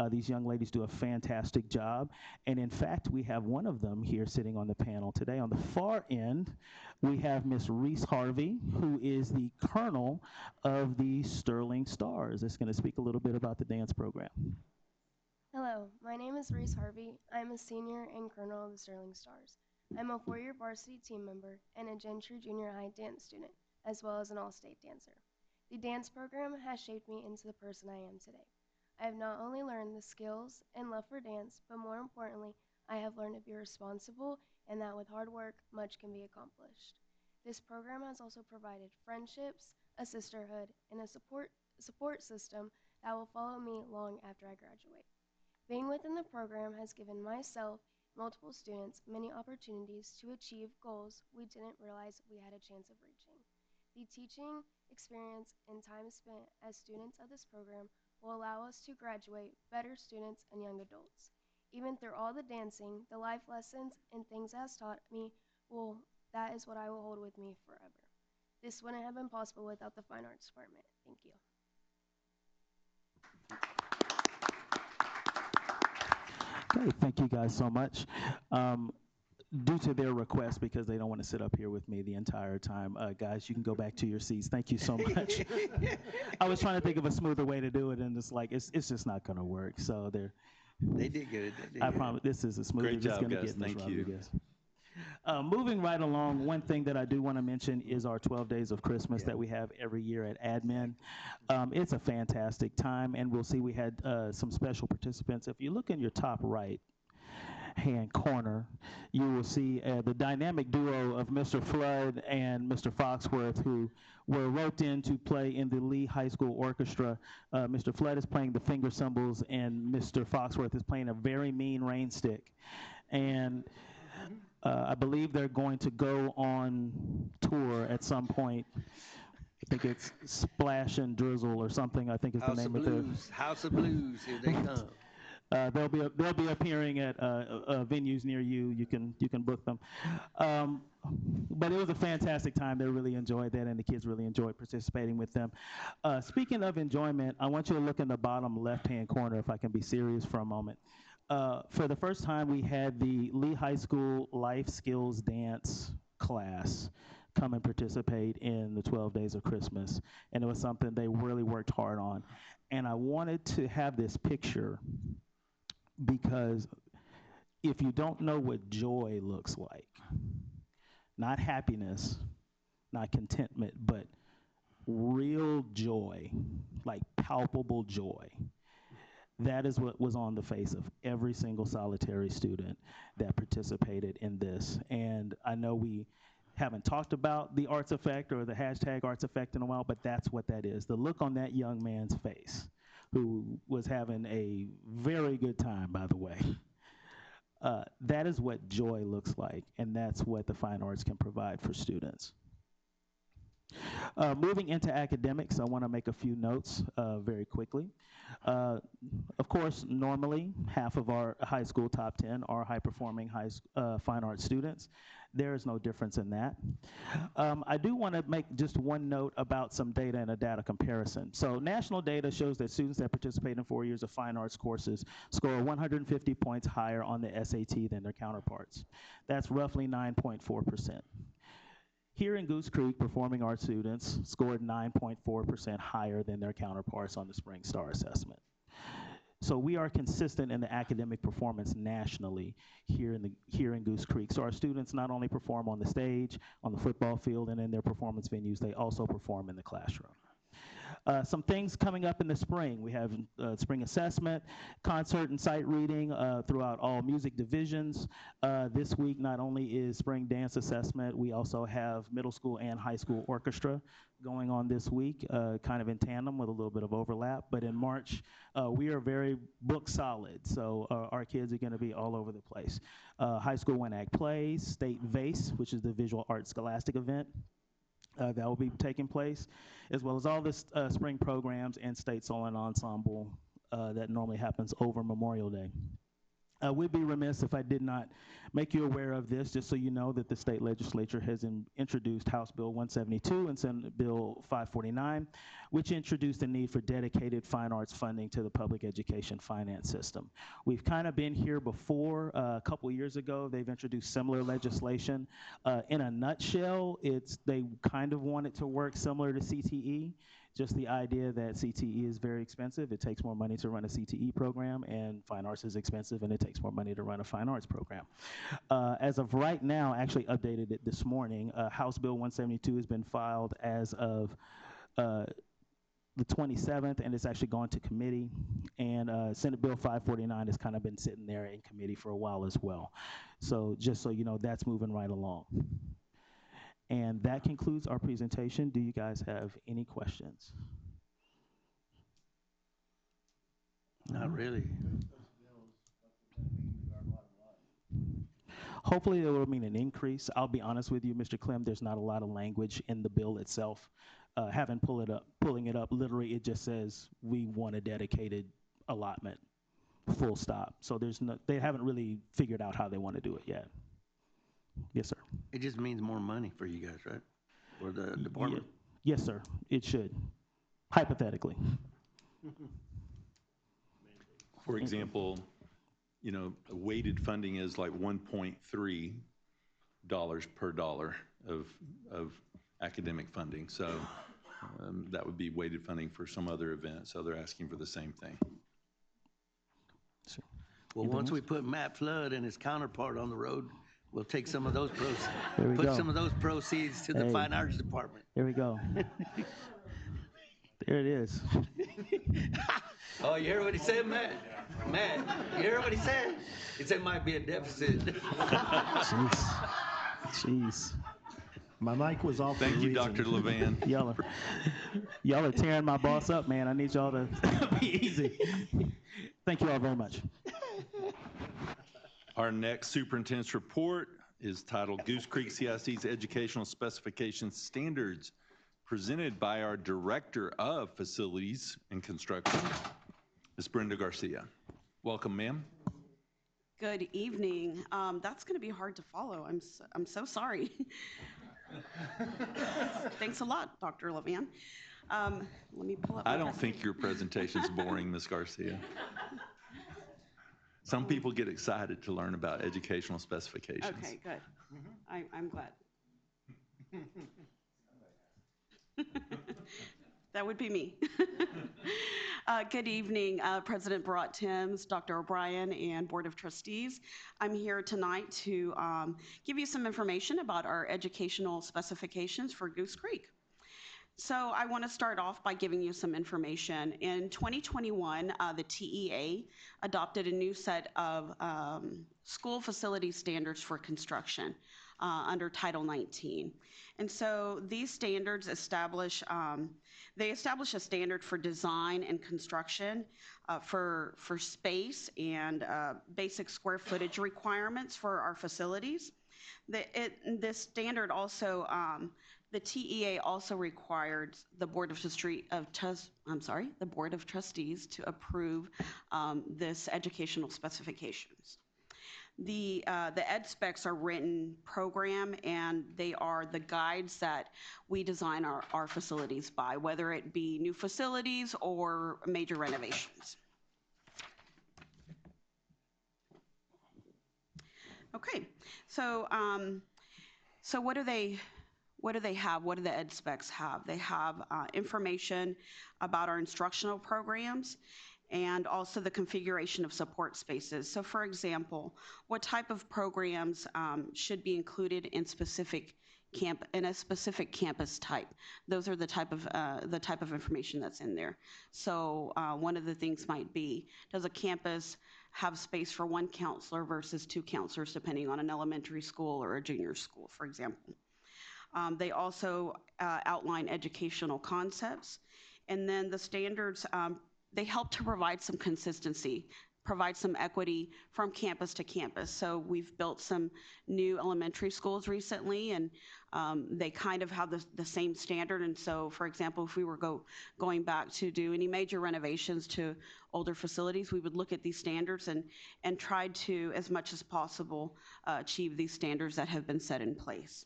These young ladies do a fantastic job. And in fact, we have one of them here sitting on the panel today. On the far end, we have Miss Reese Harvey, who is the colonel of the Sterling Stars. That's going to speak a little bit about the dance program. Hello, my name is Reese Harvey. I'm a senior and colonel of the Sterling Stars. I'm a 4-year varsity team member and a Gentry Junior High dance student, as well as an all-state dancer. The dance program has shaped me into the person I am today. I have not only learned the skills and love for dance, but more importantly, I have learned to be responsible and that with hard work, much can be accomplished. This program has also provided friendships, a sisterhood, and a support system that will follow me long after I graduate. Being within the program has given myself, multiple students, many opportunities to achieve goals we didn't realize we had a chance of reaching. The teaching experience and time spent as students of this program will allow us to graduate better students and young adults. Even through all the dancing, the life lessons and things it has taught me, that is what I will hold with me forever. This wouldn't have been possible without the Fine Arts Department. Thank you. Okay, thank you guys so much. Due to their request, because they don't want to sit up here with me the entire time, guys, you can go back to your seats. Thank you so much. I was trying to think of a smoother way to do it, and it's like, it's just not going to work. So they did good. I promise this is as smooth as it's going to get. Thank you. Moving right along, one thing that I do want to mention is our 12 Days of Christmas that we have every year at Admin. It's a fantastic time, and we'll see we had some special participants. If you look in your top right hand corner, you will see the dynamic duo of Mr. Flood and Mr. Foxworth, who were roped in to play in the Lee High School Orchestra. Mr. Flood is playing the finger cymbals, and Mr. Foxworth is playing a very mean rain stick. And I believe they're going to go on tour at some point. I think it's Splash and Drizzle or something, I think is the name of their... House of Blues, here they come. They'll be appearing at venues near you. You can book them. But it was a fantastic time. They really enjoyed that, and the kids really enjoyed participating with them. Speaking of enjoyment, I want you to look in the bottom left-hand corner, if I can be serious for a moment. For the first time, we had the Lee High School Life Skills Dance class come and participate in the 12 Days of Christmas, and it was something they really worked hard on. And I wanted to have this picture because if you don't know what joy looks like, not happiness, not contentment, but real joy, like palpable joy, that is what was on the face of every single solitary student that participated in this. And I know we haven't talked about the arts effect or the hashtag arts effect in a while, but that's what that is. The look on that young man's face, who was having a very good time, by the way. That is what joy looks like, and that's what the fine arts can provide for students. Moving into academics, I want to make a few notes very quickly. Of course, normally half of our high school top 10 are high-performing fine arts students. There is no difference in that. I do want to make just one note about some data and a data comparison. So national data shows that students that participate in 4 years of fine arts courses score 150 points higher on the SAT than their counterparts. That's roughly 9.4%. Here in Goose Creek, performing arts students scored 9.4% higher than their counterparts on the Spring Star Assessment. So we are consistent in the academic performance nationally here in Goose Creek. So our students not only perform on the stage, on the football field, and in their performance venues, they also perform in the classroom. Some things coming up in the spring. We have spring assessment, concert and sight reading throughout all music divisions. This week, not only is spring dance assessment, we also have middle school and high school orchestra going on this week, kind of in tandem with a little bit of overlap. But in March, we are very book solid, so our kids are going to be all over the place. High school WINAC plays, state VACE, which is the Visual Arts Scholastic event. That will be taking place, as well as all the spring programs and state solo and ensemble that normally happens over Memorial Day. We'd be remiss if I did not make you aware of this, just so you know that the state legislature has introduced House Bill 172 and Senate Bill 549, which introduced the need for dedicated fine arts funding to the public education finance system. We've kind of been here before. A couple years ago, they've introduced similar legislation. In a nutshell, they kind of want it to work similar to CTE. Just the idea that CTE is very expensive. It takes more money to run a CTE program, and fine arts is expensive, and it takes more money to run a fine arts program. As of right now, actually updated it this morning, House Bill 172 has been filed as of the 27th, and it's actually gone to committee. And Senate Bill 549 has kind of been sitting there in committee for a while as well. So just so you know, that's moving right along. And that concludes our presentation. Do you guys have any questions? Not really. Hopefully it will mean an increase. I'll be honest with you, Mr. Clem, there's not a lot of language in the bill itself. Pulling it up, literally it just says we want a dedicated allotment, full stop. So they haven't really figured out how they want to do it yet. Yes, sir. It just means more money for you guys, right? For the department? Yes, sir. It should, hypothetically. For example, you know, weighted funding is like $1.3 per dollar of academic funding. So that would be weighted funding for some other event. So they're asking for the same thing. Sure. Well, once we put Matt Flood and his counterpart on the road, we'll take some of those proceeds, some of those proceeds to the Fine Arts Department. There we go. There it is. Oh, you hear what he said, Matt? Matt, you hear what he said? He said might be a deficit. Jeez. My mic was off. Thank you, Dr. Levan. Y'all are tearing my boss up, man. I need y'all to be easy. Thank you all very much. Our next superintendent's report is titled Goose Creek CISD's Educational Specifications Standards, presented by our Director of Facilities and Construction, Ms. Brenda Garcia. Welcome, ma'am. Good evening. That's going to be hard to follow. I'm so sorry. Thanks a lot, Dr. Levan. Let me pull up. I don't think your presentation's boring, Ms. Garcia. Some people get excited to learn about educational specifications. Okay, good. I'm glad. That would be me. Good evening, President Barat Timms, Dr. O'Brien, and Board of Trustees. I'm here tonight to give you some information about our educational specifications for Goose Creek. So I want to start off by giving you some information. In 2021, the TEA adopted a new set of school facility standards for construction under Title 19. And so these standards establish a standard for design and construction for space and basic square footage requirements for our facilities. This standard also The TEA also required the Board of Trustees to approve this educational specifications. The ed specs are written program, and they are the guides that we design our facilities by, whether it be new facilities or major renovations. Okay, so so what do they have? What do the ed specs have? They have information about our instructional programs and also the configuration of support spaces. So for example, what type of programs should be included in a specific campus type? Those are the type of information that's in there. So one of the things might be, does a campus have space for one counselor versus two counselors, depending on an elementary school or a junior school, for example? They also outline educational concepts, and then the standards, they help to provide some consistency, provide some equity from campus to campus. So we've built some new elementary schools recently, and they kind of have the same standard. And so, for example, if we were going back to do any major renovations to older facilities, we would look at these standards and try to, as much as possible, achieve these standards that have been set in place.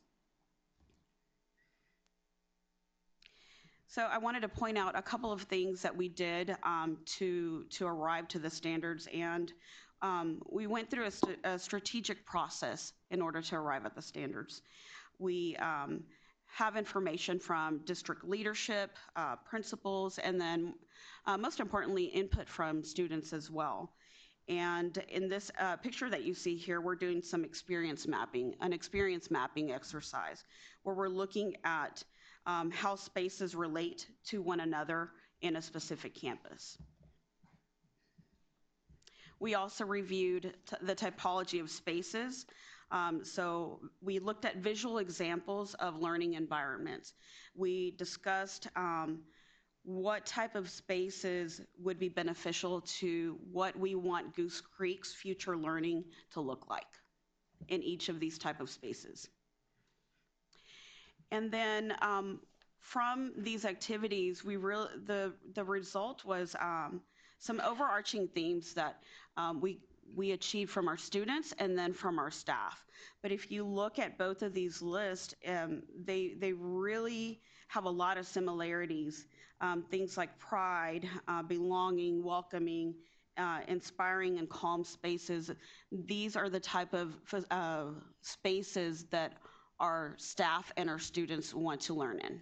So I wanted to point out a couple of things that we did to arrive to the standards, and we went through a strategic process in order to arrive at the standards. We have information from district leadership, principals, and then most importantly, input from students as well. And in this picture that you see here, we're doing some experience mapping, an experience mapping exercise, where we're looking at how spaces relate to one another in a specific campus. We also reviewed the typology of spaces. So we looked at visual examples of learning environments. We discussed what type of spaces would be beneficial to what we want Goose Creek's future learning to look like in each of these type of spaces. And then from these activities, the result was some overarching themes that we achieved from our students and then from our staff. But if you look at both of these lists, they really have a lot of similarities. Things like pride, belonging, welcoming, inspiring and calm spaces. These are the type of spaces that our staff and our students want to learn in.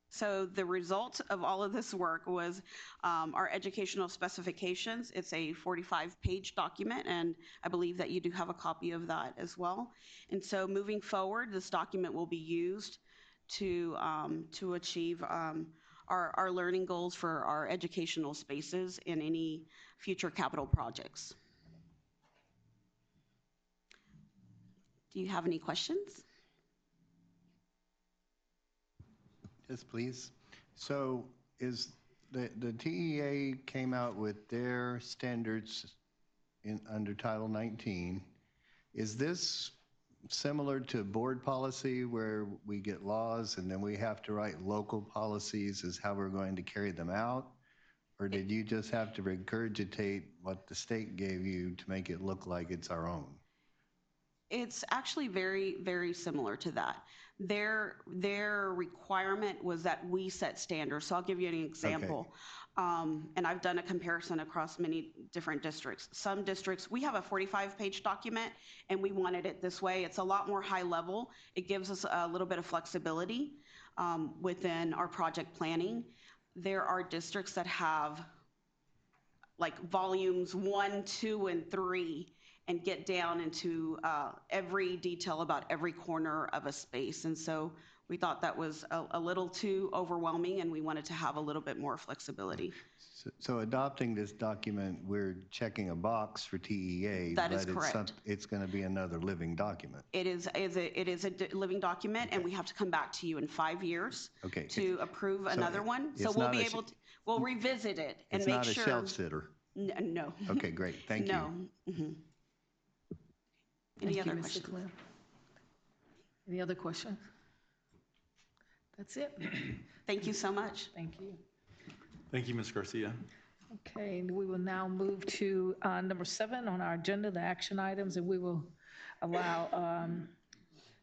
So the result of all of this work was our educational specifications. It's a 45-page document, and I believe that you do have a copy of that as well. And so moving forward, this document will be used to achieve our learning goals for our educational spaces in any future capital projects. Do you have any questions? Yes, please. So is the TEA came out with their standards under Title 19. Is this similar to board policy where we get laws and then we have to write local policies as how we're going to carry them out? Or did you just have to regurgitate what the state gave you to make it look like it's our own? It's actually very, very similar to that. Their requirement was that we set standards. So I'll give you an example. Okay. And I've done a comparison across many different districts. Some districts, we have a 45-page document and we wanted it this way. It's a lot more high level. It gives us a little bit of flexibility within our project planning. There are districts that have like volumes 1, 2, and 3 and get down into every detail about every corner of a space. And so we thought that was a little too overwhelming and we wanted to have a little bit more flexibility. So adopting this document, we're checking a box for TEA. That is correct. It's going to be another living document. It is a living document, okay. And we have to come back to you in 5 years to approve another one. So we'll be able to, we'll revisit it and make sure. It's not a shelf sitter. No. Okay, great. Thank you. No. Mm-hmm. Any other questions? Any other questions? That's it. Thank you so much. Thank you. Thank you, Ms. Garcia. Okay, and we will now move to number 7 on our agenda, the action items, and we will allow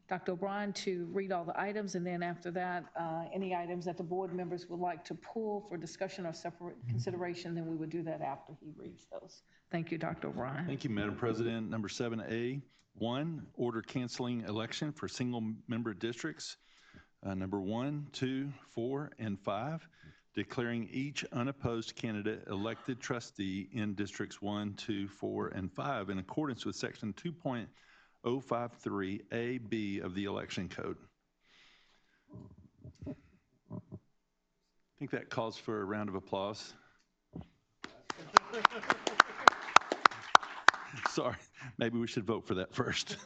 Dr. O'Brien to read all the items, and then after that, any items that the board members would like to pull for discussion or separate consideration, then we would do that after he reads those. Thank you, Dr. O'Brien. Thank you, Madam President. Number 7A, 1, order canceling election for single-member districts. Number 1, 2, 4, and 5, declaring each unopposed candidate elected trustee in districts 1, 2, 4, and 5 in accordance with section 2.053A-B of the election code. I think that calls for a round of applause. Sorry, maybe we should vote for that first.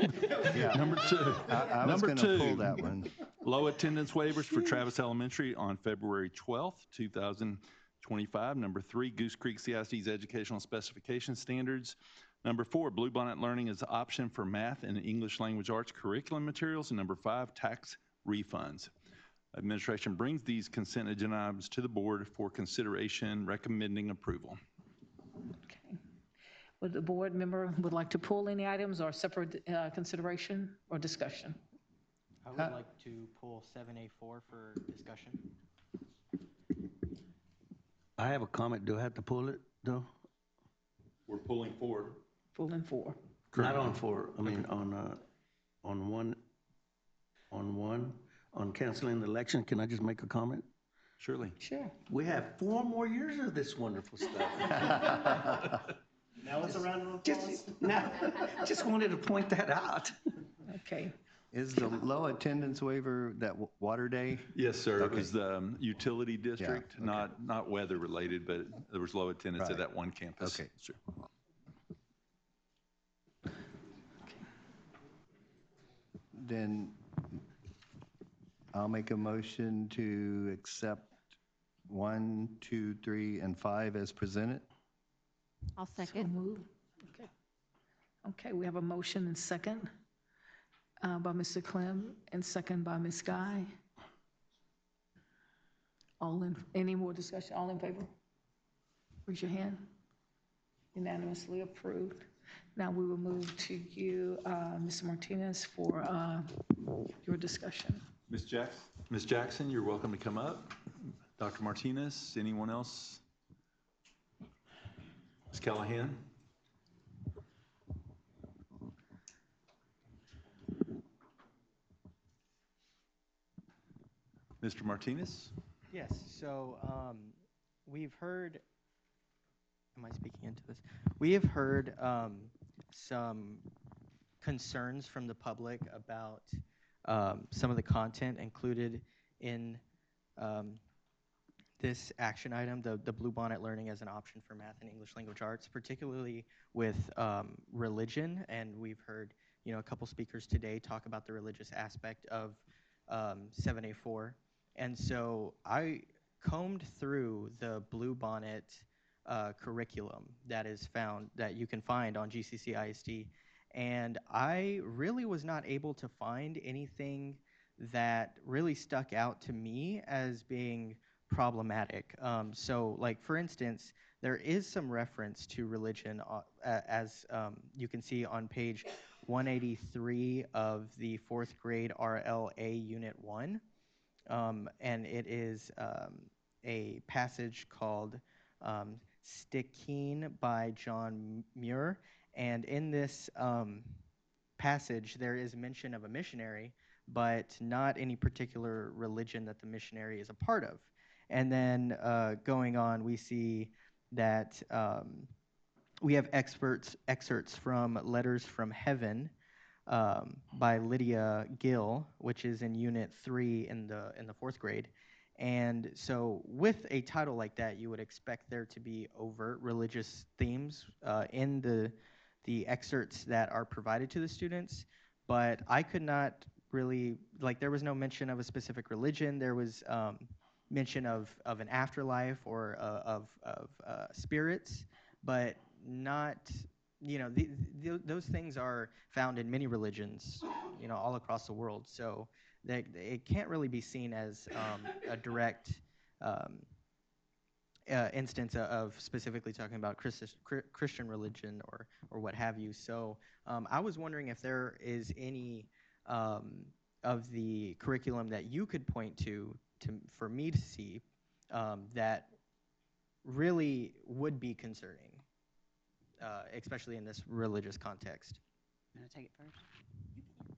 Yeah. Number 2. I was Number gonna 2, pull that one. Low attendance waivers for Travis Elementary on February 12th, 2025. Number 3, Goose Creek CISD's educational specification standards. Number 4, Bluebonnet Learning is an option for math and English language arts curriculum materials. And number 5, tax refunds. Administration brings these consent agenda items to the board for consideration, recommending approval. Okay. Would the board member would like to pull any items or separate consideration or discussion? I would like to pull 7A4 for discussion. I have a comment. Do I have to pull it, though? We're pulling 4. Pulling 4. Not on 4. I mean, on canceling the election. Can I just make a comment? Surely. Sure. We have 4 more years of this wonderful stuff. Now it's a round of applause. Just wanted to point that out. Okay. Is the low attendance waiver that water day? Yes, sir. Okay. It was the utility district, Yeah, okay. not weather related, but there was low attendance at Right. that one campus. Okay. Sure. Then I'll make a motion to accept 1, 2, 3, and 5 as presented. I'll So second. moved. Okay. Okay, we have a motion and second by Mr. Clem and second by Ms. Guy. Any more discussion? All in favor? Raise your hand. Unanimously approved. Now we will move to you, Mr. Martinez, for your discussion. Ms. Jackson, you're welcome to come up. Dr. Martinez, anyone else? Ms. Callahan? Mr. Martinez? Yes, so we've heard, am I speaking into this? We have heard some concerns from the public about some of the content included in this action item, the Bluebonnet Learning as an option for math and English language arts, particularly with religion. And we've heard, a couple speakers today talk about the religious aspect of 7A4. And so I combed through the Bluebonnet curriculum that you can find on GCC ISD, and I really was not able to find anything that really stuck out to me as being problematic. So, like, for instance, there is some reference to religion as you can see on page 183 of the 4th grade RLA Unit 1. And it is a passage called Stickeen by John Muir. And in this passage, there is mention of a missionary, but not any particular religion that the missionary is a part of. And then going on, we see that we have excerpts from Letters from Heaven by Lydia Gill, which is in Unit 3 in the 4th grade. And so with a title like that, you would expect there to be overt religious themes in the excerpts that are provided to the students, but I could not really, there was no mention of a specific religion. There was mention of an afterlife or of spirits, but not you know, those things are found in many religions, you know, all across the world. So it can't really be seen as a direct instance of specifically talking about Christian religion or what have you. So I was wondering if there is any of the curriculum that you could point to for me to see that really would be concerning, especially in this religious context. You want to take it first?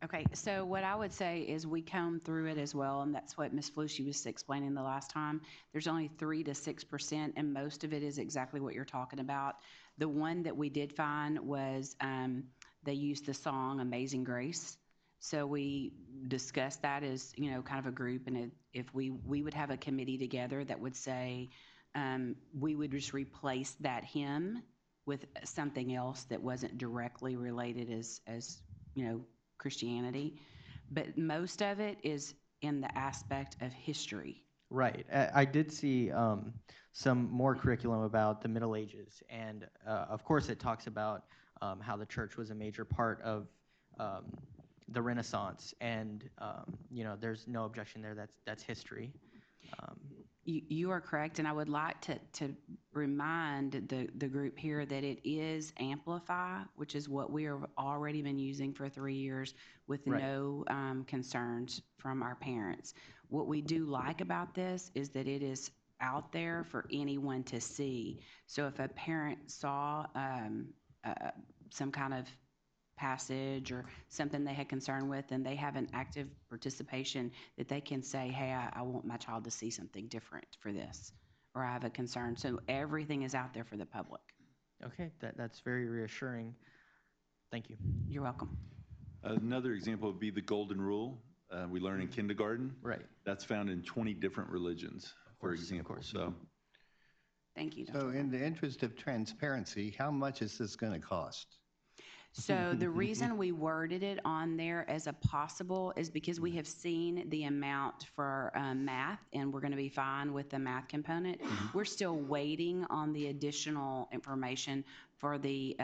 Okay, so what I would say is we combed through it as well, and that's what Ms. Flushy was explaining the last time. There's only 3 to 6%, and most of it is exactly what you're talking about. The one that we did find was they used the song Amazing Grace. So we discussed that as, you know, kind of a group, and if we would have a committee together that would say we would just replace that hymn with something else that wasn't directly related as you know, Christianity, but most of it is in the aspect of history. Right. I did see some more curriculum about the Middle Ages, and of course it talks about how the church was a major part of the Renaissance, and you know, there's no objection there. That's history. You are correct, and I would like to remind the group here that it is Amplify, which is what we have already been using for 3 years with no concerns from our parents. What we do like about this is that it is out there for anyone to see. So if a parent saw some kind of passage or something they had concern with, and they have an active participation that they can say, hey, I want my child to see something different for this, or I have a concern. So everything is out there for the public. Okay, that's very reassuring. Thank you. You're welcome. Another example would be the golden rule we learn in kindergarten. Right. That's found in 20 different religions, for example. So thank you. So in the interest of transparency, how much is this going to cost? So the reason we worded it on there as a possible is because we have seen the amount for math, and we're going to be fine with the math component. We're still waiting on the additional information for the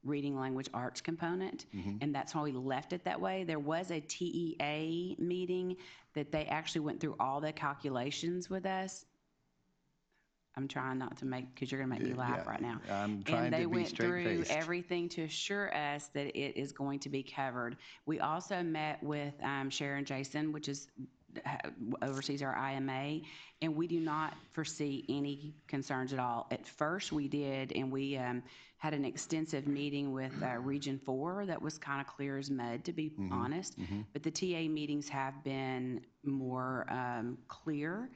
reading language arts component, and that's why we left it that way. There was a TEA meeting that they actually went through all the calculations with us. I'm trying not to make, because you're going to make me laugh right now. I'm trying and they to be went through straight-faced. everything to assure us that it is going to be covered. We also met with Sharon Jason, which is oversees our IMA, and we do not foresee any concerns at all. At first we did, and we had an extensive meeting with Region 4 that was kind of clear as mud, to be honest, but the TA meetings have been more clear,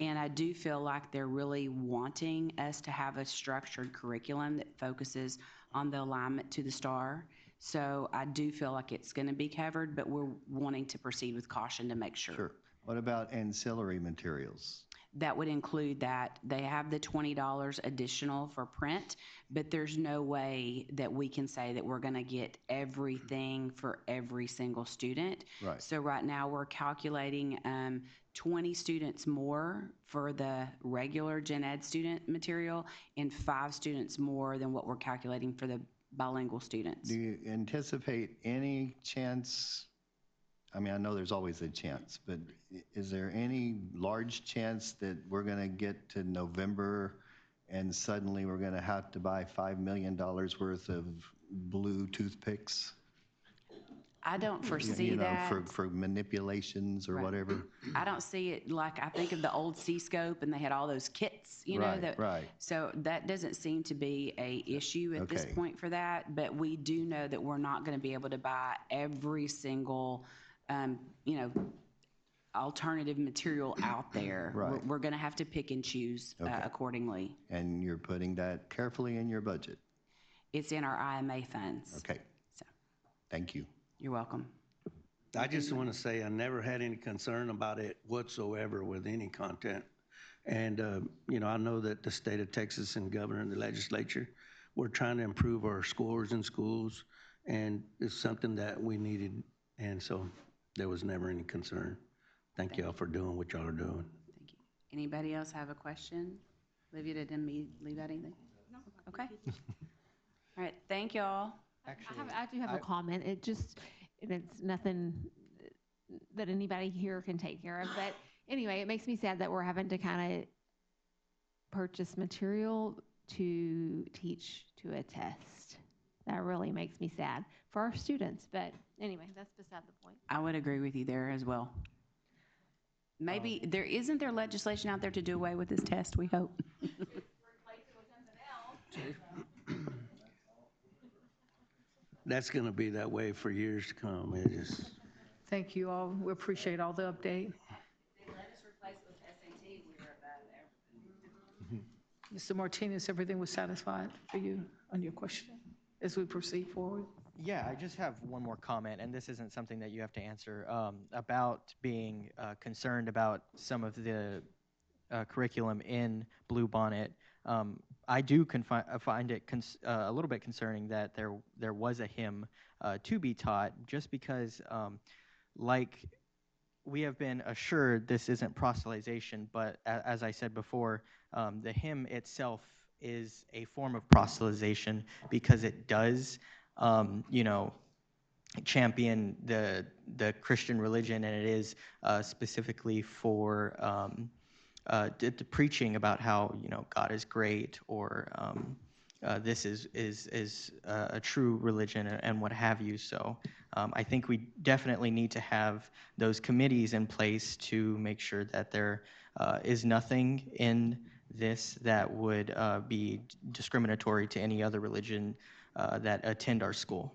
and I do feel like they're really wanting us to have a structured curriculum that focuses on the alignment to the star. So I do feel like it's going to be covered, but we're wanting to proceed with caution to make sure. Sure. What about ancillary materials? That would include that. They have the $20 additional for print, but there's no way that we can say that we're going to get everything for every single student. Right. So right now we're calculating 20 students more for the regular gen ed student material and 5 students more than what we're calculating for the bilingual students. Do you anticipate any chance? I mean, I know there's always a chance, but is there any large chance that we're going to get to November and suddenly we're going to have to buy $5 million worth of blue toothpicks? I don't foresee that. For manipulations or whatever. I don't see it like, I think of the old C-scope and they had all those kits, you know. Right. So that doesn't seem to be a issue at this point for that, but we do know that we're not going to be able to buy every single, you know, alternative material out there. Right. We're going to have to pick and choose accordingly. And you're putting that carefully in your budget? It's in our IMA funds. Okay. So. Thank you. You're welcome. I just want to say I never had any concern about it whatsoever with any content. And, you know, I know that the state of Texas and governor and the legislature, we're trying to improve our scores in schools, and it's something that we needed. And so there was never any concern. Thank y'all for doing what y'all are doing. Thank you. Anybody else have a question? Olivia, didn't leave out anything? No. Okay. All right, thank y'all. I do have a comment. It's nothing that anybody here can take care of. But anyway, it makes me sad that we're having to kind of purchase material to teach to a test. That really makes me sad for our students. But anyway, that's beside the point. I would agree with you there as well. Maybe isn't there legislation out there to do away with this test, we hope? That's going to be that way for years to come. It just. Thank you all. We appreciate all the update. They let us replace it with SAT. We were above everything. Mr. Martinez, everything was satisfied for you on your question as we proceed forward? Yeah, I just have one more comment, and this isn't something that you have to answer, about being concerned about some of the curriculum in Bluebonnet. I do find it a little bit concerning that there was a hymn to be taught, just because, like we have been assured, this isn't proselytization, but as I said before, the hymn itself is a form of proselytization because it does, champion the Christian religion, and it is specifically for the preaching about how God is great, or this is a true religion, and what have you. So I think we definitely need to have those committees in place to make sure that there is nothing in this that would be discriminatory to any other religion that attend our school.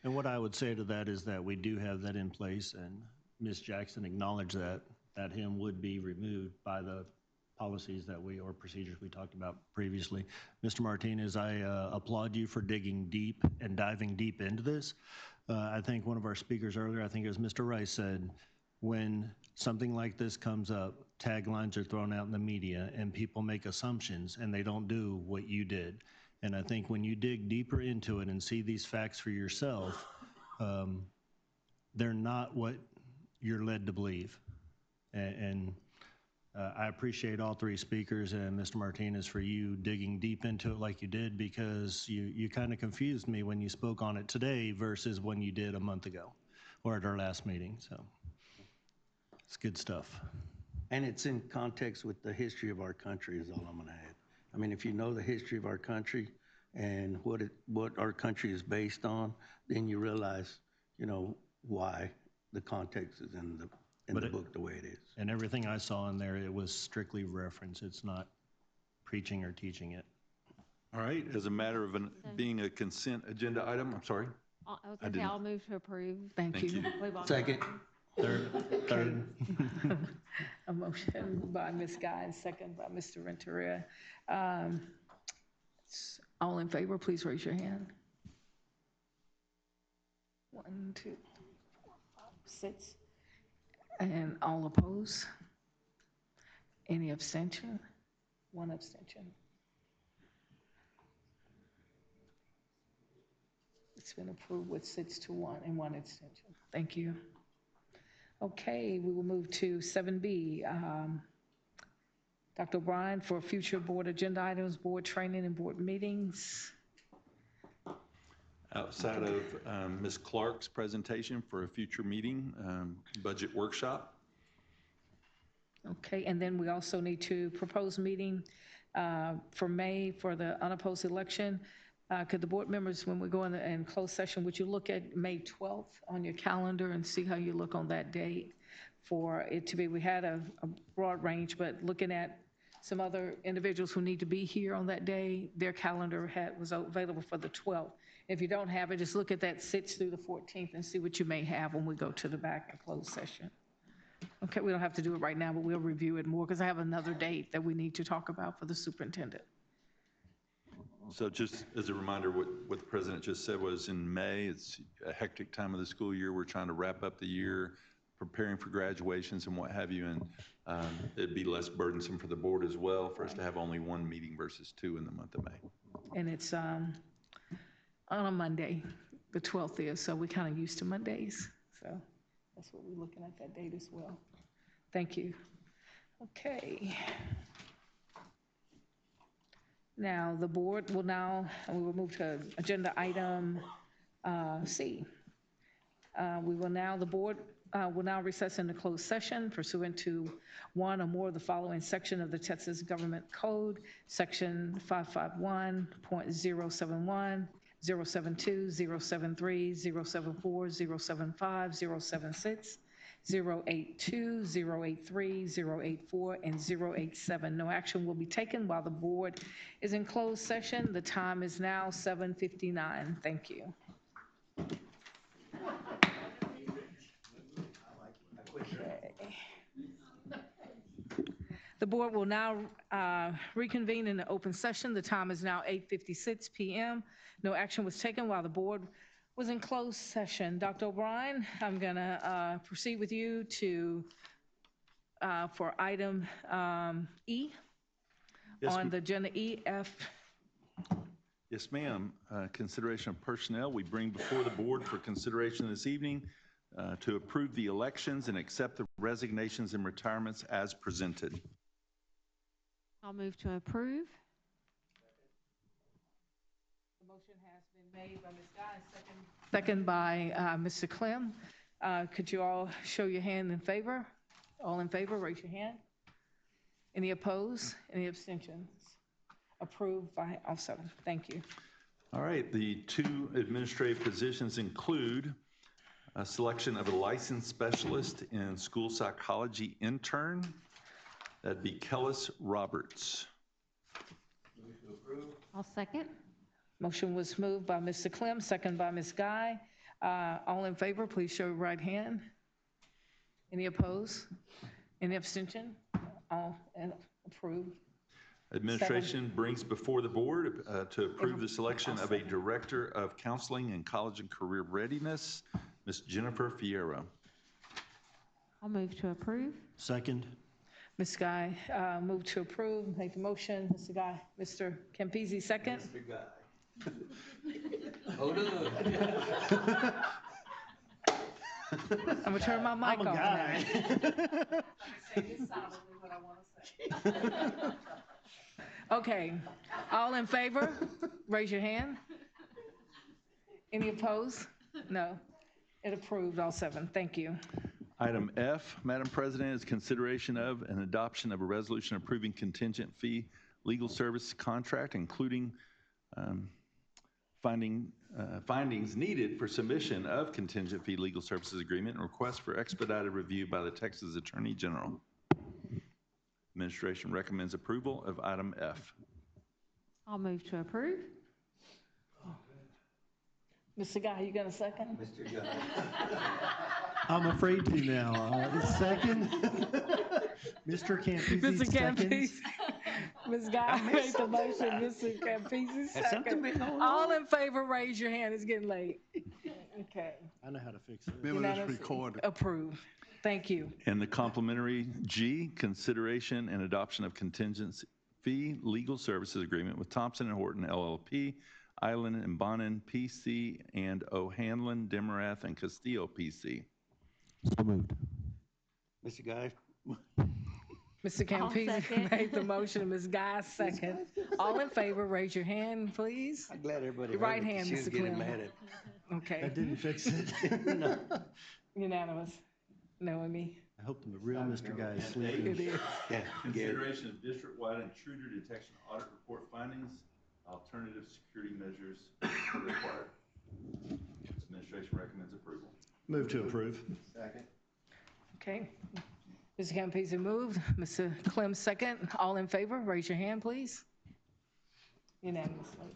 And what I would say to that is that we do have that in place, and Ms. Jackson acknowledged that hymn would be removed by the policies or procedures we talked about previously. Mr. Martinez, I applaud you for digging deep and diving deep into this. I think one of our speakers earlier, I think it was Mr. Rice, said when something like this comes up, taglines are thrown out in the media and people make assumptions and they don't do what you did. And I think when you dig deeper into it and see these facts for yourself, they're not what you're led to believe. And I appreciate all three speakers and Mr. Martinez for you digging deep into it like you did, because you kind of confused me when you spoke on it today versus when you did a month ago or at our last meeting. So it's good stuff. And it's in context with the history of our country is all I'm going to add. I mean, if you know the history of our country and what our country is based on, then you realize, why the context is in the book the way it is. And everything I saw in there, it was strictly reference. It's not preaching or teaching it. All right, as a matter of being a consent agenda item, I'm sorry. I was going to say, I'll move to approve. Thank you. Second. Third. A motion by Ms. Guy and second by Mr. Renteria. All in favor, please raise your hand. 1, 2, 3, 4, 5, 6. And all opposed? Any abstention? 1 abstention. It's been approved with 6-1 and 1 abstention. Thank you. Okay, we will move to 7B. Dr. O'Brien, for future board agenda items, board training and board meetings. Outside of Ms. Clark's presentation for a future meeting, budget workshop. Okay, and then we also need to propose meeting for May for the unopposed election. Could the board members, when we go in closed session, would you look at May 12th on your calendar and see how you look on that date for it to be? We had a broad range, but looking at some other individuals who need to be here on that day, their calendar was available for the 12th. If you don't have it, just look at that 6th through the 14th and see what you may have when we go to the back and closed session. Okay, we don't have to do it right now, but we'll review it more because I have another date that we need to talk about for the superintendent. So just as a reminder, what the president just said was in May, it's a hectic time of the school year. We're trying to wrap up the year, preparing for graduations and what have you, and it'd be less burdensome for the board as well for us to have only 1 meeting versus 2 in the month of May. And it's on a Monday, the 12th is, so we're kind of used to Mondays. So that's what we're looking at that date as well. Thank you. Okay. Now, the board will now, we will move to agenda item C. The board will now recess into closed session pursuant to one or more of the following section of the Texas Government Code, section 551.071, 072, 073, 074, 075, 076, 082, 083, 084, and 087. No action will be taken while the board is in closed session. The time is now 7:59. Thank you. The board will now reconvene in the open session. The time is now 8:56 p.m. No action was taken while the board was in closed session. Dr. O'Brien, I'm going to proceed with you for item E on the agenda EF. Yes, ma'am. Consideration of personnel we bring before the board for consideration this evening to approve the elections and accept the resignations and retirements as presented. I'll move to approve. The motion has been made by Ms. Guy, second by Mr. Clem. Could you all show your hand in favor? All in favor, raise your hand. Any opposed? Any abstentions? Approved by all seven. Thank you. All right, the two administrative positions include a selection of a licensed specialist in school psychology intern. That'd be Kellis Roberts. Move to approve. I'll second. Motion was moved by Mr. Clem, second by Ms. Guy. All in favor, please show your right hand. Any opposed? Any abstention? All approved. Administration brings before the board to approve the selection of a Director of Counseling and College and Career Readiness, Ms. Jennifer Fierro. I'll move to approve. Second. Ms. Guy moved to approve. Make the motion. Mr. Guy, Mr. Campisi, second. Mr. Guy. Hold on. I'm gonna turn my mic off now. Okay, all in favor, raise your hand. Any opposed? No, it approved, all seven. Thank you. Item F, Madam President, is consideration of and adoption of a resolution approving contingent fee legal service contract, including findings needed for submission of contingent fee legal services agreement and request for expedited review by the Texas Attorney General. Administration recommends approval of item F. I'll move to approve. Mr. Guy, you got a second? Mr. Guy. I'm afraid to now. Second. Mr. Campisi, Mr. second. Campisi. Ms. Guy made the motion. Mr. Campisi, second. All in favor, raise your hand. It's getting late. Okay. I know how to fix it. Unanimously approved. Thank you. And the complementary G, consideration and adoption of contingent fee legal services agreement with Thompson & Horton LLP, Island and Bonin PC, and O'Hanlon, Demarath, and Castillo PC. So moved. Mr. Guy. Mr. Campisi made the motion. Ms. Guy, second. All in favor, raise your hand, please. I'm glad everybody Your heard right it, hand, she was Mr. getting Clem. mad at Okay. That didn't fix it. No. Unanimous. Knowing me. I hope the real Mr. Guy is It sleeping. is. Yeah, Consideration of district-wide intruder detection audit report findings, alternative security measures required. Administration recommends approval. Move to approve. Second. Okay. Mr. Campisi moved. Mr. Clem, second. All in favor, raise your hand, please. Unanimously.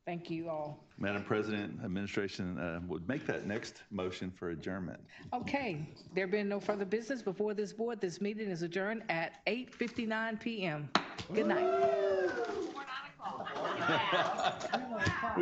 Thank you all. Madam President, administration would make that next motion for adjournment. Okay, there being no further business before this board, this meeting is adjourned at 8:59 p.m. Good night.